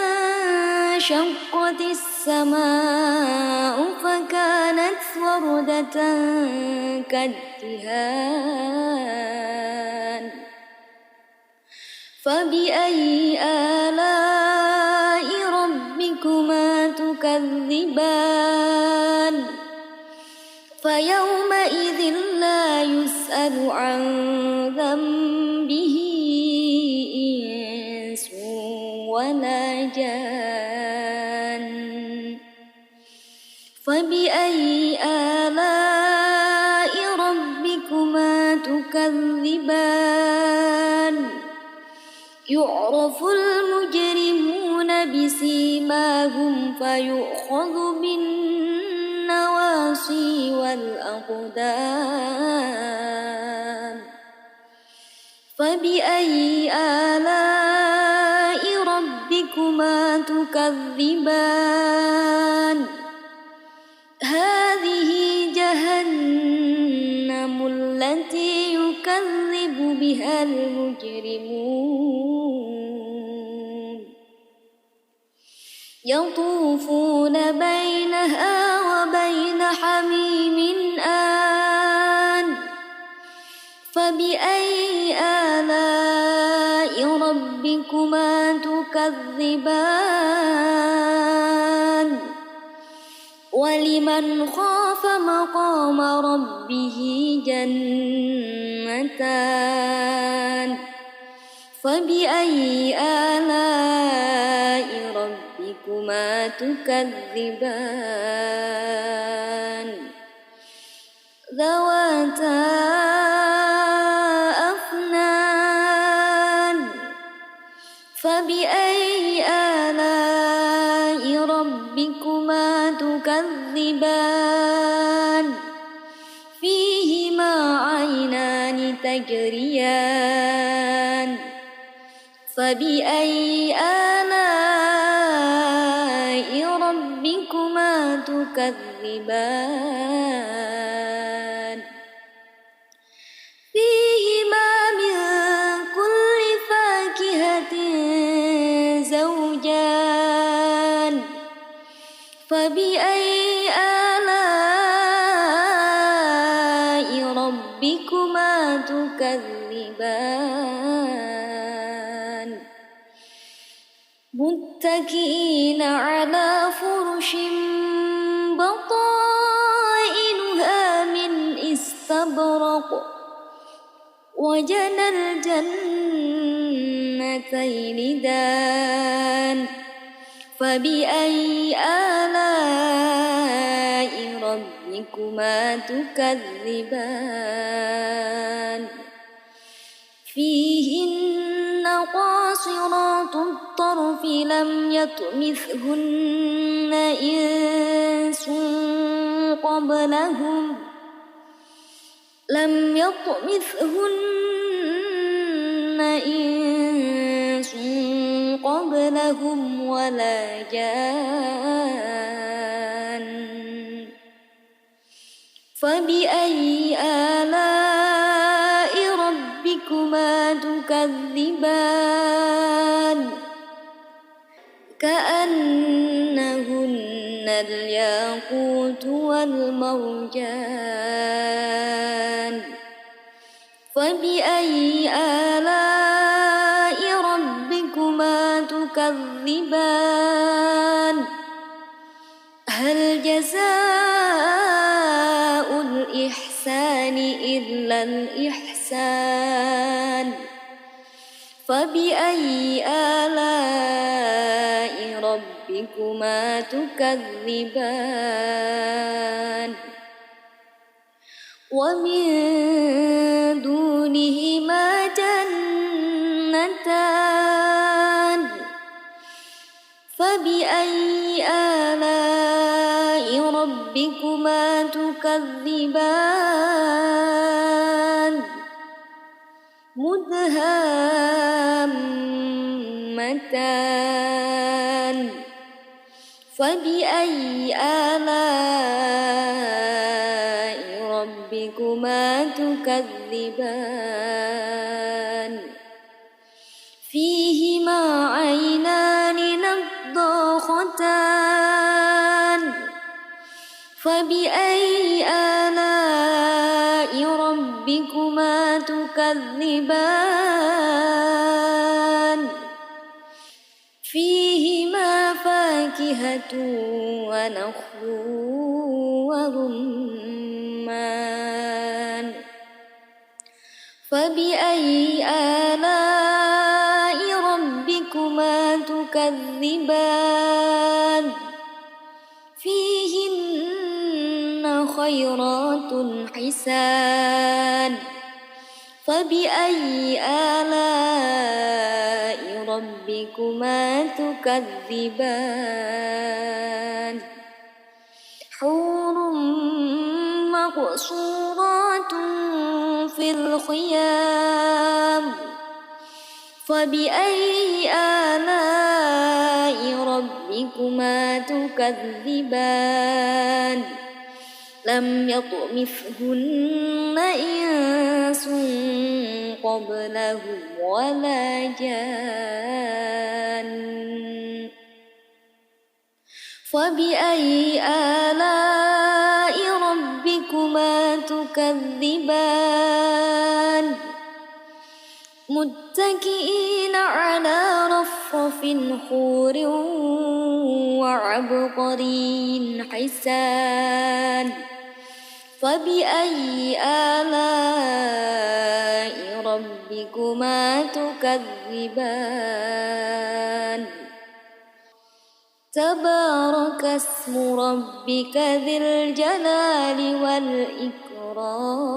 انشقت السماء فكانت وردة كالدهان فبأي آلاء ربكما تكذبان فيومئذ لا يسأل عن ذنبه الديان فبأي آلاء ربكما تكذبان يعرف المجرمون بسيماهم فيؤخذ بالنواصي والأقدام فبأي آلاء ربكما تكذبان هذه جهنم التي يكذب بها المجرمون يطوفون بينها وبين حميم آن فبأي آلاء ربكما تكذبان ولمن خاف مقام ربه جنتان فبأي آلاء ربكما تكذبان ذواتا أفنان فبأي آلاء ربكما تكذبان فيهما عينان تجريان فبأي آلاء ربكما تكذبان فيهما من كل فاكهة زوجان فبأي آلاء ربكما تكذبان متكئين على فرش بطائنها من استبرق وجنى الجنتين دان فبأي آلاء ربكما تكذبان فيهن قاصرات الطرف لم يطمثهن إنس قبلهم ولا جان فبأي آلاء ربكما تكذبان كأنهن الياقوت والمرجان فبأي آلاء ربكما تكذبان هل جزاء الإحسان إلا الإحسان فبأي آلاء ربكما تكذبان ومن دونهما جنتان فبأي آلاء ربكما تكذبان مدهامتان فبأي آلاء ربكما تكذبان فيهما عينان نضاختان فبأي آلاء ربكما تكذبان فيهما فاكهة ونخل ورمان فبأي آلاء ربكما تكذبان تكذبان فيهن خيرات حسان فبأي آلاء ربكما تكذبان حور مقصورات في الخيام فبأي آلاء ربكما تكذبان لم يطمثهن إنس قبلهم ولا جان فبأي آلاء ربكما تكذبان متكئين على رفرف خور وعبقري حسان فبأي آلاء ربكما تكذبان تبارك اسم ربك ذي الجلال والإكرام